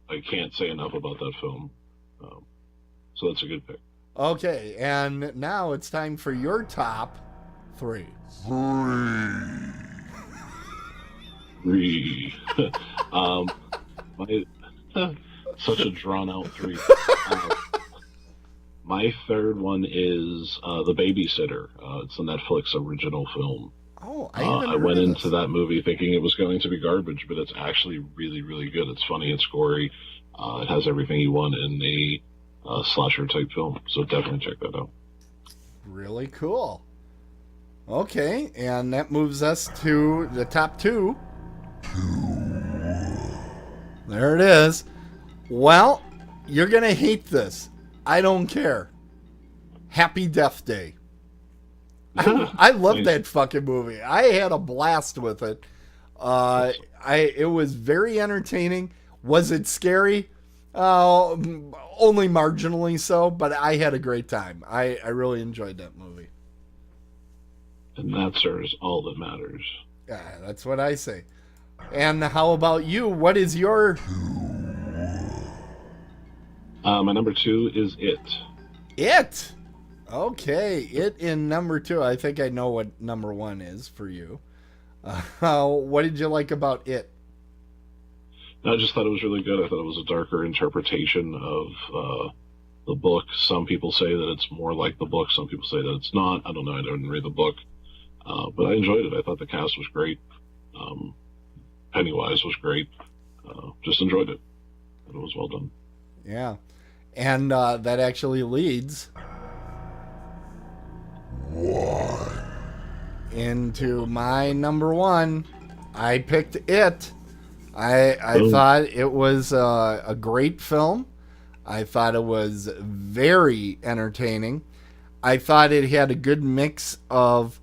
I can't say enough about that film. So that's a good pick. Okay, and now it's time for your top 3. 3. Such a drawn out 3. My third one is The Babysitter. It's a Netflix original film. Oh, I went into that movie thinking it was going to be garbage, but it's actually really, really good. It's funny, it's gory. It has everything you want in a slasher type film. So definitely check that out. Really cool. Okay, and that moves us to the top 2. There it is. Well, you're going to hate this. I don't care. Happy Death Day. I love that fucking movie. I had a blast with it. It was very entertaining. Was it scary? Only marginally so, but I had a great time. I really enjoyed that movie. And that, sir, is all that matters. Yeah, that's what I say. And how about you? What is your... My number 2 is It. It? Okay, It in number 2. I think I know what number 1 is for you. What did you like about It? I just thought it was really good. I thought it was a darker interpretation of the book. Some people say that it's more like the book. Some people say that it's not. I don't know. I didn't read the book. But I enjoyed it. I thought the cast was great. Pennywise was great. Just enjoyed it. It was well done. Yeah. And that actually leads into my number 1. I picked It. I thought it was a great film. I thought it was very entertaining. I thought it had a good mix of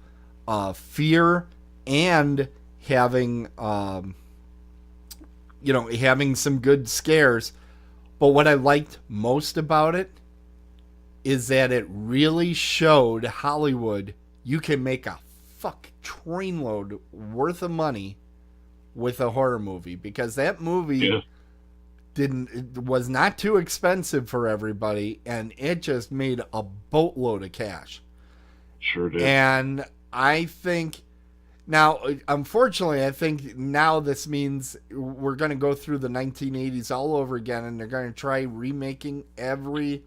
fear and having having some good scares. But what I liked most about it is that it really showed Hollywood you can make a fuck trainload worth of money with a horror movie, because that movie was not too expensive for everybody, and it just made a boatload of cash. Sure did. And I think now, unfortunately, I think now this means we're going to go through the 1980s all over again, and they're going to try remaking every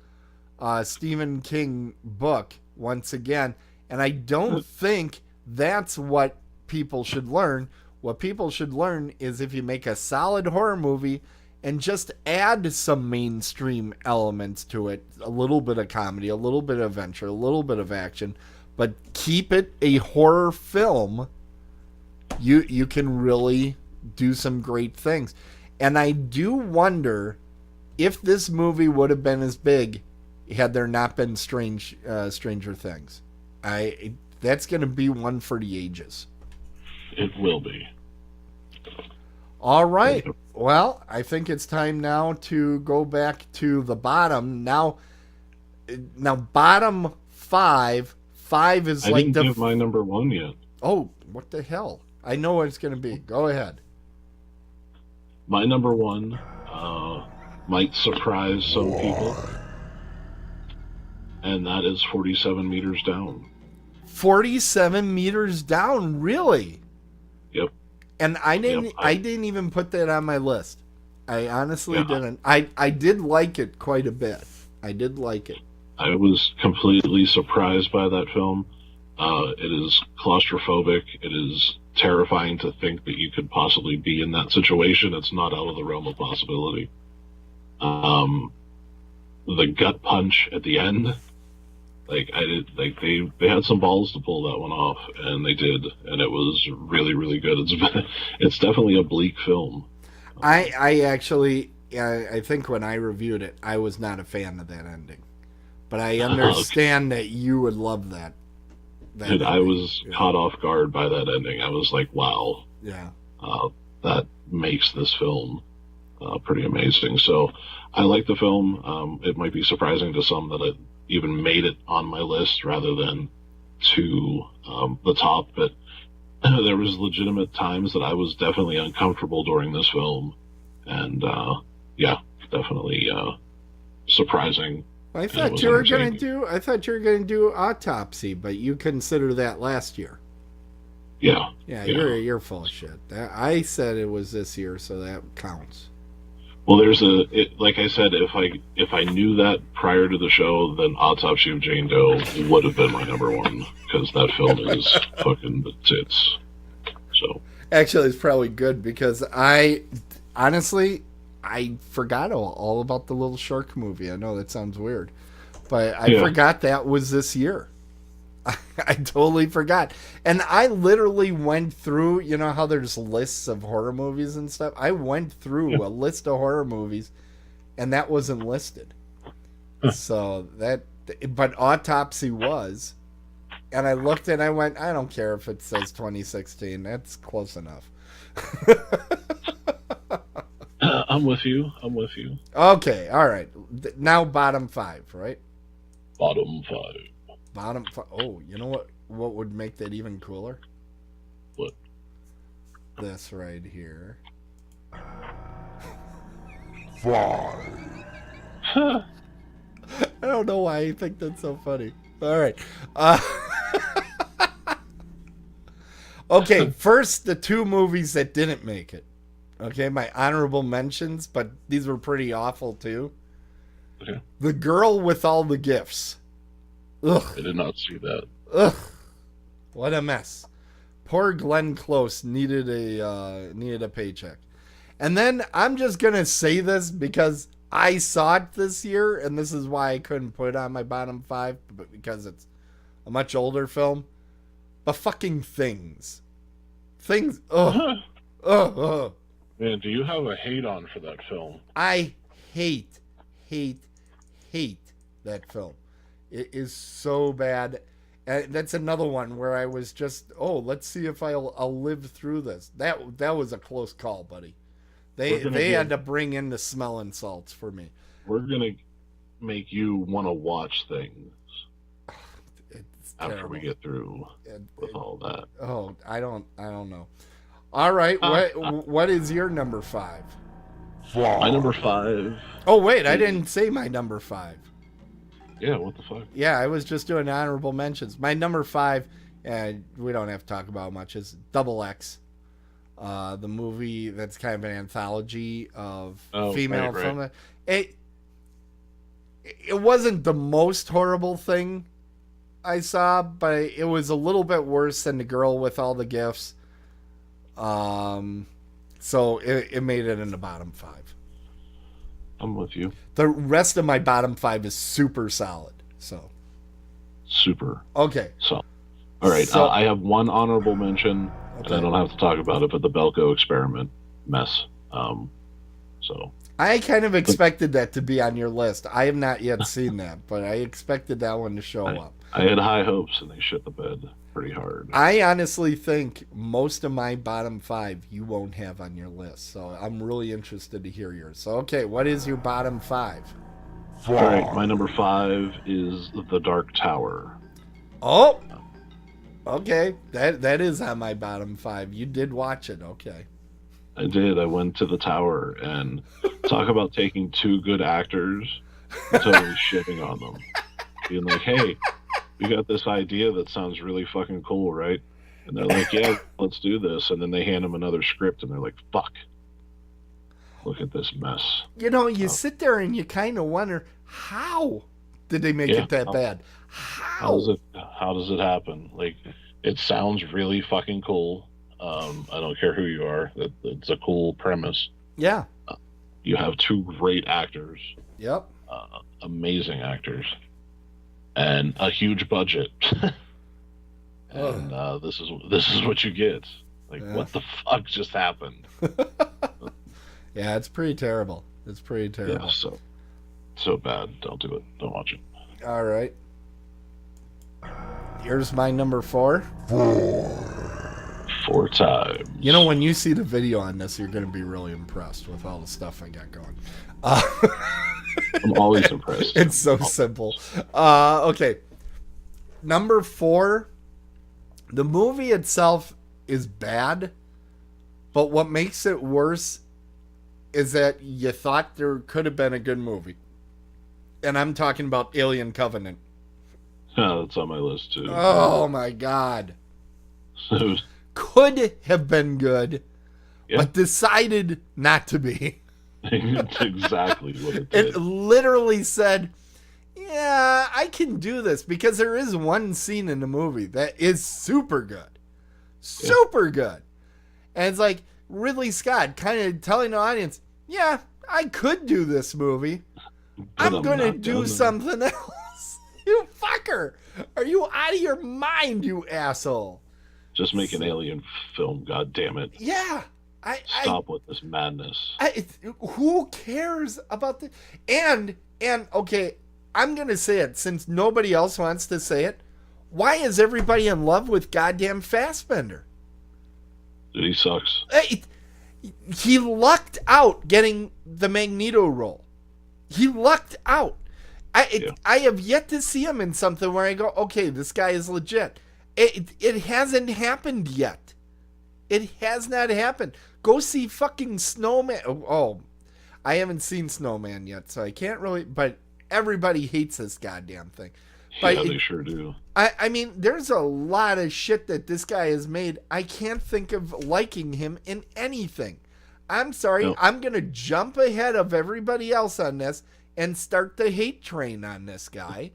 Stephen King book once again. And I don't think that's what people should learn. What people should learn is if you make a solid horror movie and just add some mainstream elements to it, a little bit of comedy, a little bit of adventure, a little bit of action, but keep it a horror film, you can really do some great things. And I do wonder if this movie would have been as big had there not been Stranger Things. That's going to be one for the ages. It will be. All right. Well, I think it's time now to go back to the bottom. Now bottom five. Five is I like didn't give my number one yet. Oh, what the hell? I know what it's going to be. Go ahead. My number one might surprise some people, and that is 47 Meters Down. 47 Meters Down, really? Yep. And I didn't even put that on my list. I honestly didn't. I did like it quite a bit. I did like it. I was completely surprised by that film. It is claustrophobic. It is terrifying to think that you could possibly be in that situation. It's not out of the realm of possibility. The gut punch at the end, they had some balls to pull that one off, and they did, and it was really, really good. It's definitely a bleak film. I actually think when I reviewed it, I was not a fan of that ending, but I understand that you would love that. And I was caught off guard by that ending. I was like, wow. Yeah. That makes this film pretty amazing. So I like the film. It might be surprising to some that it even made it on my list rather than to the top. But there was legitimate times that I was definitely uncomfortable during this film. And definitely surprising. I thought you were going to do Autopsy, but you consider that last year. Yeah. Yeah, you're full of shit. I said it was this year, so that counts. Well, like I said, if I knew that prior to the show, then Autopsy of Jane Doe would have been my number one, because that film is fucking the tits. So actually, it's probably good, because I forgot all about the Little Shark movie. I know that sounds weird, but I forgot that was this year. I totally forgot. And I literally went through, you know how there's lists of horror movies and stuff? I went through a list of horror movies, and that wasn't listed. So but Autopsy was. And I looked and I went, I don't care if it says 2016. That's close enough. I'm with you. Okay, all right. Now bottom five, right? Bottom five. Oh, you know what would make that even cooler? What? This right here. 5. I don't know why I think that's so funny. All right. Okay, first the two movies that didn't make it. Okay, my honorable mentions, but these were pretty awful too. Okay. The Girl with All the Gifts. Ugh. I did not see that. Ugh. What a mess. Poor Glenn Close needed a paycheck. And then I'm just going to say this because I saw it this year, and this is why I couldn't put it on my bottom five, but because it's a much older film. But fucking Things. Ugh. Ugh. Man, do you have a hate on for that film? I hate that film. It is so bad. And that's another one where I was just, let's see if I'll live through this. That was a close call, buddy. They had to bring in the smelling salts for me. We're make you want to watch things It's after terrible. we get through with all that. Oh, I don't know. All right, what is your number 5? My number 5. Oh wait, I didn't say my number 5. Yeah, what the fuck? Yeah, I was just doing honorable mentions. My number 5, and we don't have to talk about much, is Double X. The movie that's kind of an anthology of female film. It wasn't the most horrible thing I saw, but it was a little bit worse than The Girl with All the Gifts. So it made it in the bottom 5. I'm with you. The rest of my bottom 5 is super solid. So Super. okay. So, all right. So- I have one honorable mention, and Okay. I don't have to talk about it, but the Belko experiment mess. So I kind of expected that to be on your list. I have not yet seen that, but I expected that one to show up. I had high hopes, and they shit the bed pretty hard. I honestly think most of my bottom 5 you won't have on your list, so I'm really interested to hear yours. So, okay, what is your bottom 5? All right, my number 5 is The Dark Tower. Oh, okay, that is on my bottom 5. You did watch it, okay. I did. I went to the tower, and talk about taking 2 good actors and totally shitting on them. Being like, hey, we got this idea that sounds really fucking cool, right? And they're like, yeah, let's do this. And then they hand them another script, and they're like, fuck. Look at this mess. You know, you sit there and you kind of wonder, how did they make it that bad? How does it happen? Like, it sounds really fucking cool. I don't care who you are. It's a cool premise. Yeah. You have 2 great actors, Yep. amazing actors, and a huge budget. And this is what you get. Like, what the fuck just happened? Yeah, it's pretty terrible. It's pretty terrible. Yeah, so bad. Don't do it. Don't watch it. All right. Here's my number 4. 4 times. You know, when you see the video on this, you're going to be really impressed with all the stuff I got going. I'm always impressed. It's so simple. Okay. Number 4, the movie itself is bad, but what makes it worse is that you thought there could have been a good movie. And I'm talking about Alien Covenant. Yeah, that's on my list too. Oh my God. So, Could have been good, yeah. but decided not to be. It's exactly what it did. It literally said, yeah, I can do this, because there is one scene in the movie that is super good. Super good. And it's like Ridley Scott kind of telling the audience, yeah, I could do this movie. I'm going to do something else. You fucker. Are you out of your mind, you asshole? Just make an alien film, god damn it. Yeah. Stop with this madness. Who cares about the... And okay, I'm going to say it since nobody else wants to say it. Why is everybody in love with goddamn Fassbender? Dude, he sucks. He lucked out getting the Magneto role. He lucked out. I have yet to see him in something where I go, okay, this guy is legit. It hasn't happened yet. It has not happened. Go see fucking Snowman. Oh, I haven't seen Snowman yet, so I can't really... But everybody hates this goddamn thing. But Yeah, they sure do. I mean, there's a lot of shit that this guy has made. I can't think of liking him in anything. I'm sorry. No. I'm going to jump ahead of everybody else on this and start the hate train on this guy.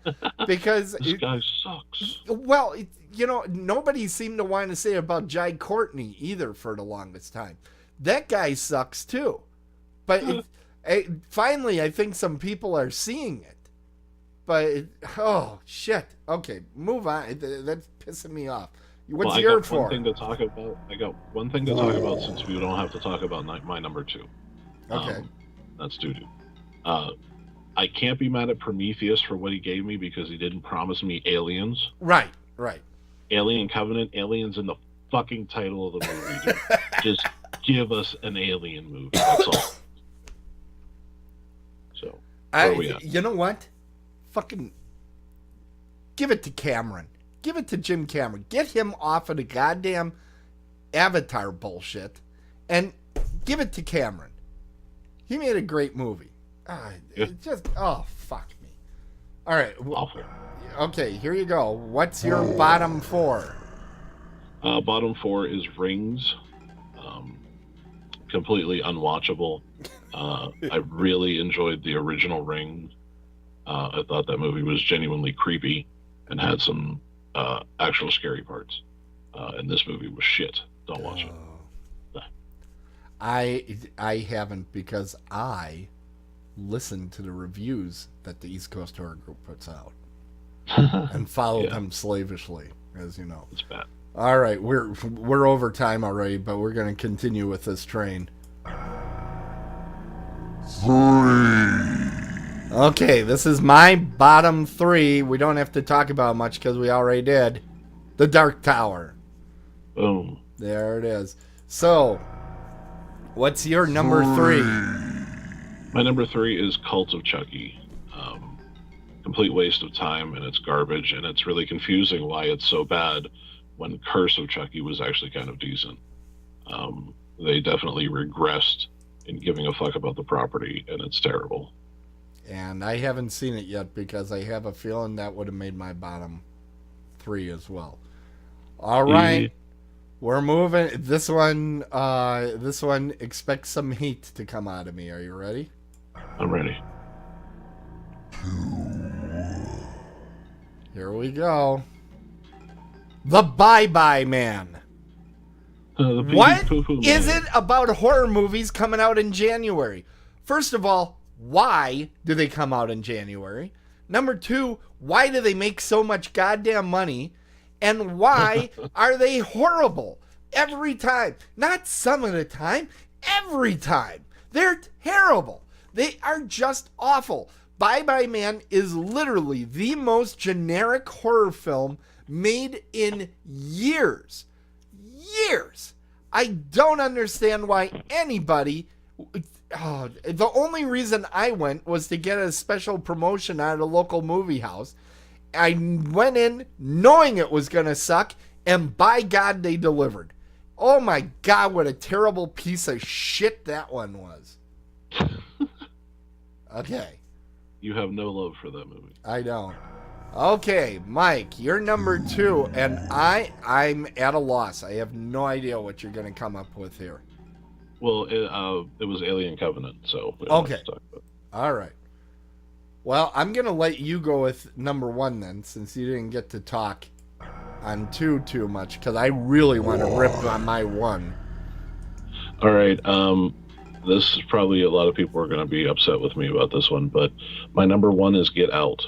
Because... This guy sucks. Well, you know, nobody seemed to want to say about Jai Courtney either for the longest time. That guy sucks too. But finally, I think some people are seeing it. But, oh, shit. Okay, move on. That's pissing me off. What's your for? I got one thing to talk about since we don't have to talk about my number 2. Okay. That's doo-doo. I can't be mad at Prometheus for what he gave me because he didn't promise me aliens. Right. Alien Covenant, aliens in the fucking title of the movie. Dude. Just give us an alien movie. That's all. So. Where are we at? You know what? Fucking give it to Cameron. Give it to Jim Cameron. Get him off of the goddamn Avatar bullshit and give it to Cameron. He made a great movie. It just, fuck me. All right. Awful. Okay, here you go. What's your bottom 4? Bottom 4 is Rings. Completely unwatchable. I really enjoyed the original Ring. I thought that movie was genuinely creepy and had some actual scary parts. And this movie was shit. Don't watch it. I haven't, because I listen to the reviews that the East Coast Horror Group puts out and follow them slavishly, as you know. It's bad. All right, we're over time already, but we're going to continue with this train. 3. Okay, this is my bottom 3. We don't have to talk about much because we already did. The Dark Tower. Boom. There it is. So, what's your number 3? My number 3 is Cult of Chucky. Complete waste of time, and it's garbage, and it's really confusing why it's so bad when Curse of Chucky was actually kind of decent. They definitely regressed in giving a fuck about the property, and it's terrible. And I haven't seen it yet because I have a feeling that would have made my bottom 3 as well. All right. We're moving. This one expects some heat to come out of me. Are you ready? I'm ready. Here we go. The Bye-Bye Man. What is it about horror movies coming out in January? First of all, why do they come out in January? Number 2, why do they make so much goddamn money? And why are they horrible every time? Not some of the time, every time. They're terrible. They are just awful. Bye-Bye Man is literally the most generic horror film made in years. Years. I don't understand why anybody... the only reason I went was to get a special promotion at a local movie house. I went in knowing it was going to suck, and by God, they delivered. Oh my God, what a terrible piece of shit that one was. Okay. You have no love for that movie. I don't. Okay, Mike, you're number 2, and I'm at a loss. I have no idea what you're going to come up with here. Well, it was Alien Covenant, so we don't have to talk about it. All right. Well, I'm going to let you go with number 1 then, since you didn't get to talk on 2 too much, because I really want to rip on my 1. All right. This is probably a lot of people are going to be upset with me about this one, but my number 1 is Get Out.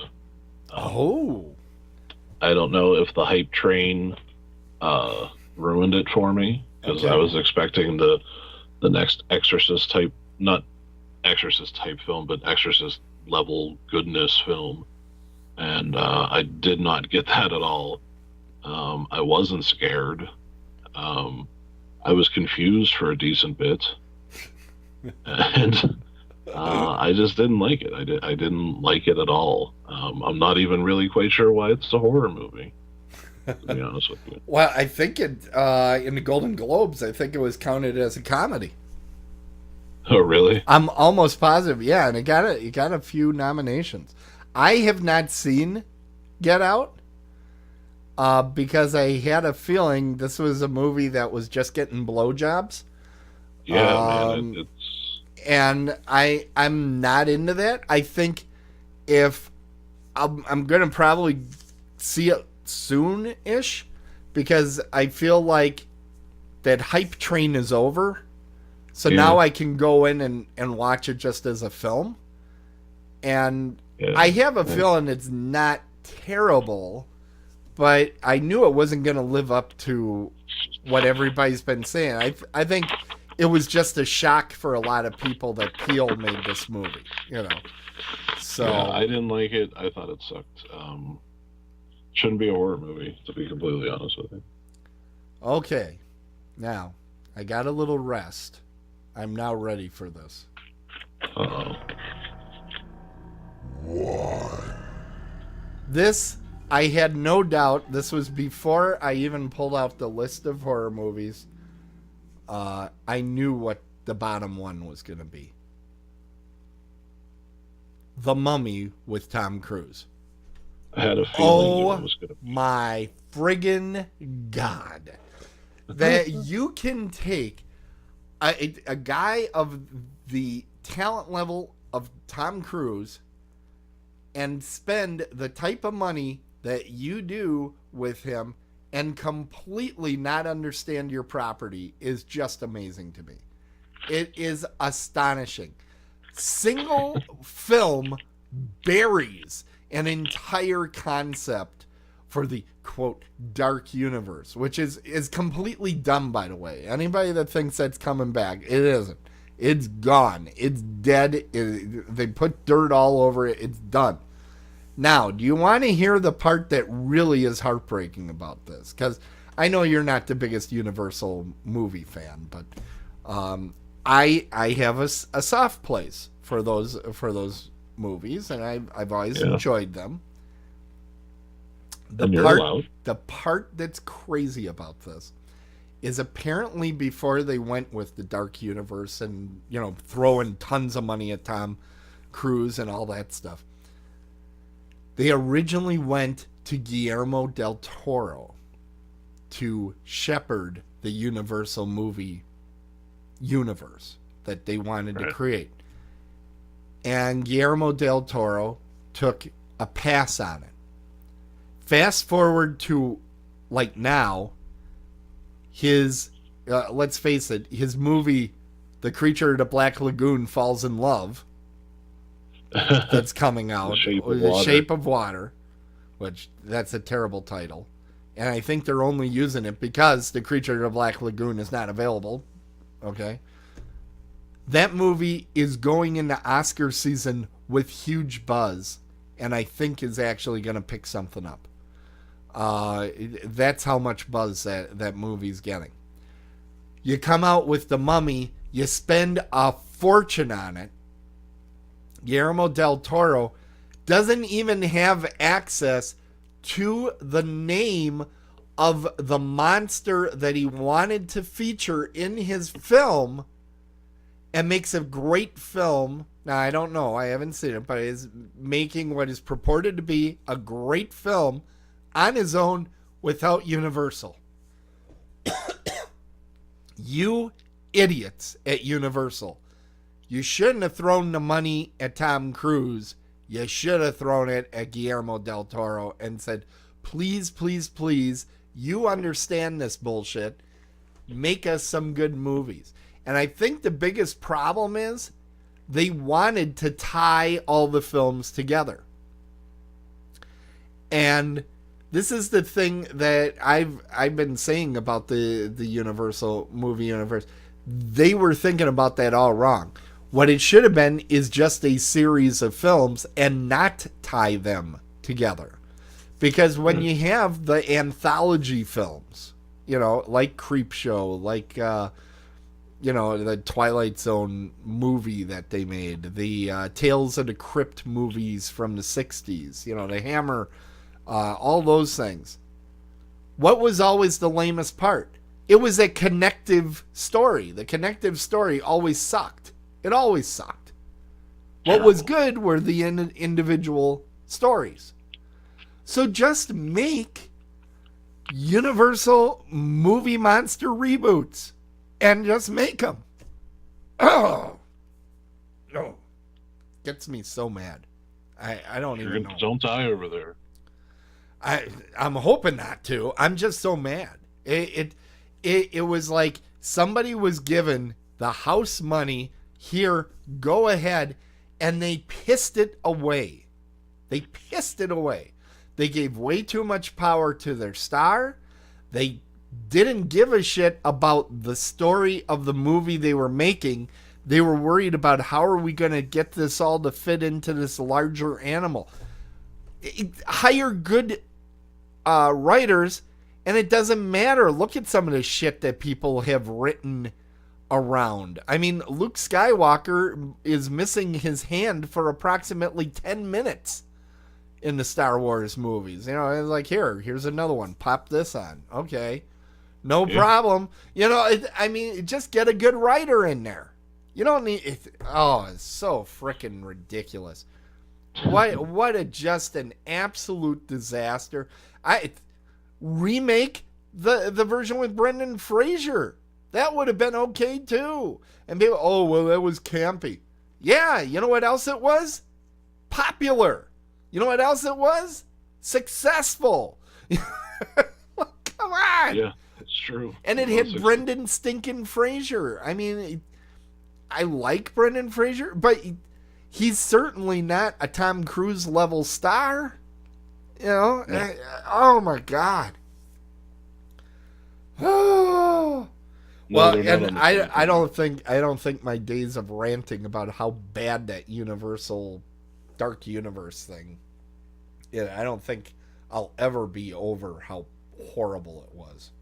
Oh. I don't know if the hype train ruined it for me, because I was expecting the next Exorcist type, not Exorcist type film, but Exorcist level goodness film, and I did not get that at all. I wasn't scared. I was confused for a decent bit, and I just didn't like it. I didn't like it at all. I'm not even really quite sure why it's a horror movie, to be honest with you. Well, I think it in the Golden Globes, I think it was counted as a comedy. Oh, really? I'm almost positive. Yeah, and it got a few nominations. I have not seen Get Out because I had a feeling this was a movie that was just getting blowjobs. Yeah, man, it's... And I'm not into that. I think if I'm going to probably see it soon-ish, because I feel like that hype train is over. So now I can go in and watch it just as a film. And I have a feeling it's not terrible, but I knew it wasn't going to live up to what everybody's been saying. I think it was just a shock for a lot of people that Peele made this movie, you know. So yeah, I didn't like it. I thought it sucked. Shouldn't be a horror movie, to be completely honest with you. Okay. Now, I got a little rest. I'm now ready for this. Uh-oh. This, I had no doubt, this was before I even pulled out the list of horror movies. I knew what the bottom one was going to be. The Mummy with Tom Cruise. I had a feeling it was going to be. My friggin' God. That you can take a guy of the talent level of Tom Cruise and spend the type of money that you do with him and completely not understand your property is just amazing to me. It is astonishing. Single film buries an entire concept for the quote dark universe, which is completely dumb, by the way. Anybody that thinks that's coming back, it isn't. It's gone. It's dead. They put dirt all over it. It's done. Now, do you want to hear the part that really is heartbreaking about this? Because I know you're not the biggest Universal movie fan, but I have a soft place for those movies, and I've always enjoyed them. The part that's crazy about this is apparently before they went with the dark universe and, you know, throwing tons of money at Tom Cruise and all that stuff, they originally went to Guillermo del Toro to shepherd the Universal movie universe that they wanted to create. And Guillermo del Toro took a pass on it. Fast forward to like now, his let's face it, his movie The Creature of the Black Lagoon Falls in Love that's coming out, The Shape of Water, which that's a terrible title, and I think they're only using it because The Creature of the Black Lagoon is not available. Okay, that movie is going into Oscar season with huge buzz, and I think is actually going to pick something up. That's how much buzz that movie's getting. You come out with The Mummy, you spend a fortune on it. Guillermo del Toro doesn't even have access to the name of the monster that he wanted to feature in his film, and makes a great film. Now, I don't know, I haven't seen it, but is making what is purported to be a great film on his own without Universal. You idiots at Universal. You shouldn't have thrown the money at Tom Cruise. You should have thrown it at Guillermo del Toro and said, please, please, please, you understand this bullshit. Make us some good movies. And I think the biggest problem is they wanted to tie all the films together. And this is the thing that I've been saying about the Universal movie universe. They were thinking about that all wrong. What it should have been is just a series of films and not tie them together. Because when you have the anthology films, you know, like Creepshow, like, you know, the Twilight Zone movie that they made, the Tales of the Crypt movies from the 60s, you know, the Hammer, all those things. What was always the lamest part? It was a connective story. The connective story always sucked. It always sucked. What was good were the individual stories. So just make Universal movie monster reboots and just make them. Oh, no. Gets me so mad. I don't even know. Don't die over there. I'm hoping not to. I'm just so mad. It was like somebody was given the house money. Here, go ahead, and they pissed it away. They pissed it away. They gave way too much power to their star. They didn't give a shit about the story of the movie they were making. They were worried about how are we going to get this all to fit into this larger animal. Hire good writers, and it doesn't matter. Look at some of the shit that people have written around. I mean, Luke Skywalker is missing his hand for approximately 10 minutes in the Star Wars movies. You know, it's like, here's another one. Pop this on. Okay. No problem. You know, just get a good writer in there. You don't need it. Oh, it's so freaking ridiculous. What just an absolute disaster. Remake the version with Brendan Fraser. That would have been okay too. And people, oh, well, that was campy. Yeah, you know what else it was? Popular. You know what else it was? Successful. Come on. Yeah, it's true. And it had Brendan stinking Fraser. I mean, I like Brendan Fraser, but he's certainly not a Tom Cruise level star. You know? Yeah. Oh my God. Oh. Well, and I don't think my days of ranting about how bad that Universal Dark Universe thing. Yeah, I don't think I'll ever be over how horrible it was.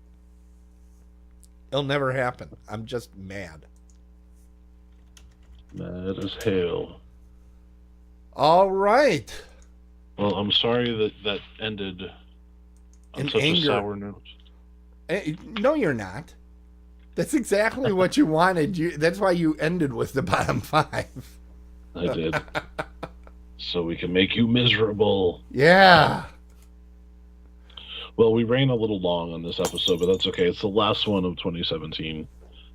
It'll never happen. I'm just mad. Mad as hell. All right. Well, I'm sorry that ended on such a sour note. No, you're not. That's exactly what you wanted. That's why you ended with the bottom 5. I did. So we can make you miserable. Yeah. Well, we ran a little long on this episode, but that's okay. It's the last one of 2017,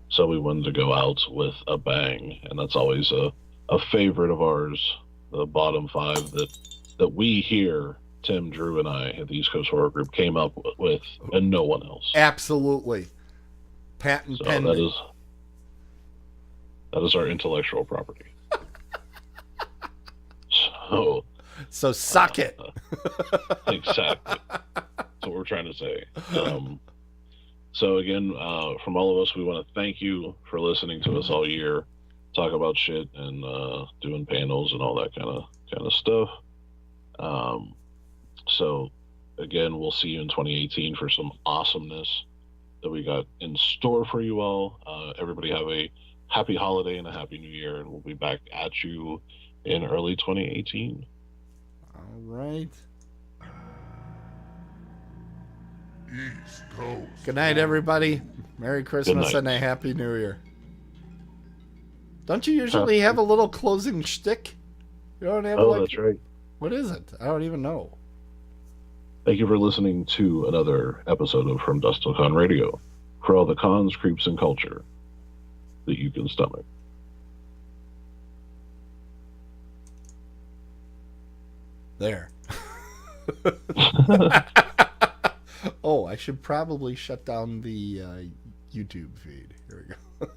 so we wanted to go out with a bang, and that's always a favorite of ours, the bottom 5 that we here, Tim, Drew, and I at the East Coast Horror Group came up with, and no one else. Absolutely. Patent pending. That is our intellectual property. So suck it. Exactly. That's what we're trying to say. So again, from all of us, we want to thank you for listening to us all year, talk about shit and doing panels and all that kind of stuff. So again, we'll see you in 2018 for some awesomeness that we got in store for you all. Everybody have a happy holiday and a happy new year, and we'll be back at you in early 2018. All right. East Coast. Good night, everybody. Merry Christmas and a Happy New Year. Don't you usually have a little closing shtick? You don't have That's right. What is it? I don't even know. Thank you for listening to another episode of From Dusk Till Con Radio, for all the cons, creeps, and culture that you can stomach. There. Oh, I should probably shut down the YouTube feed. Here we go.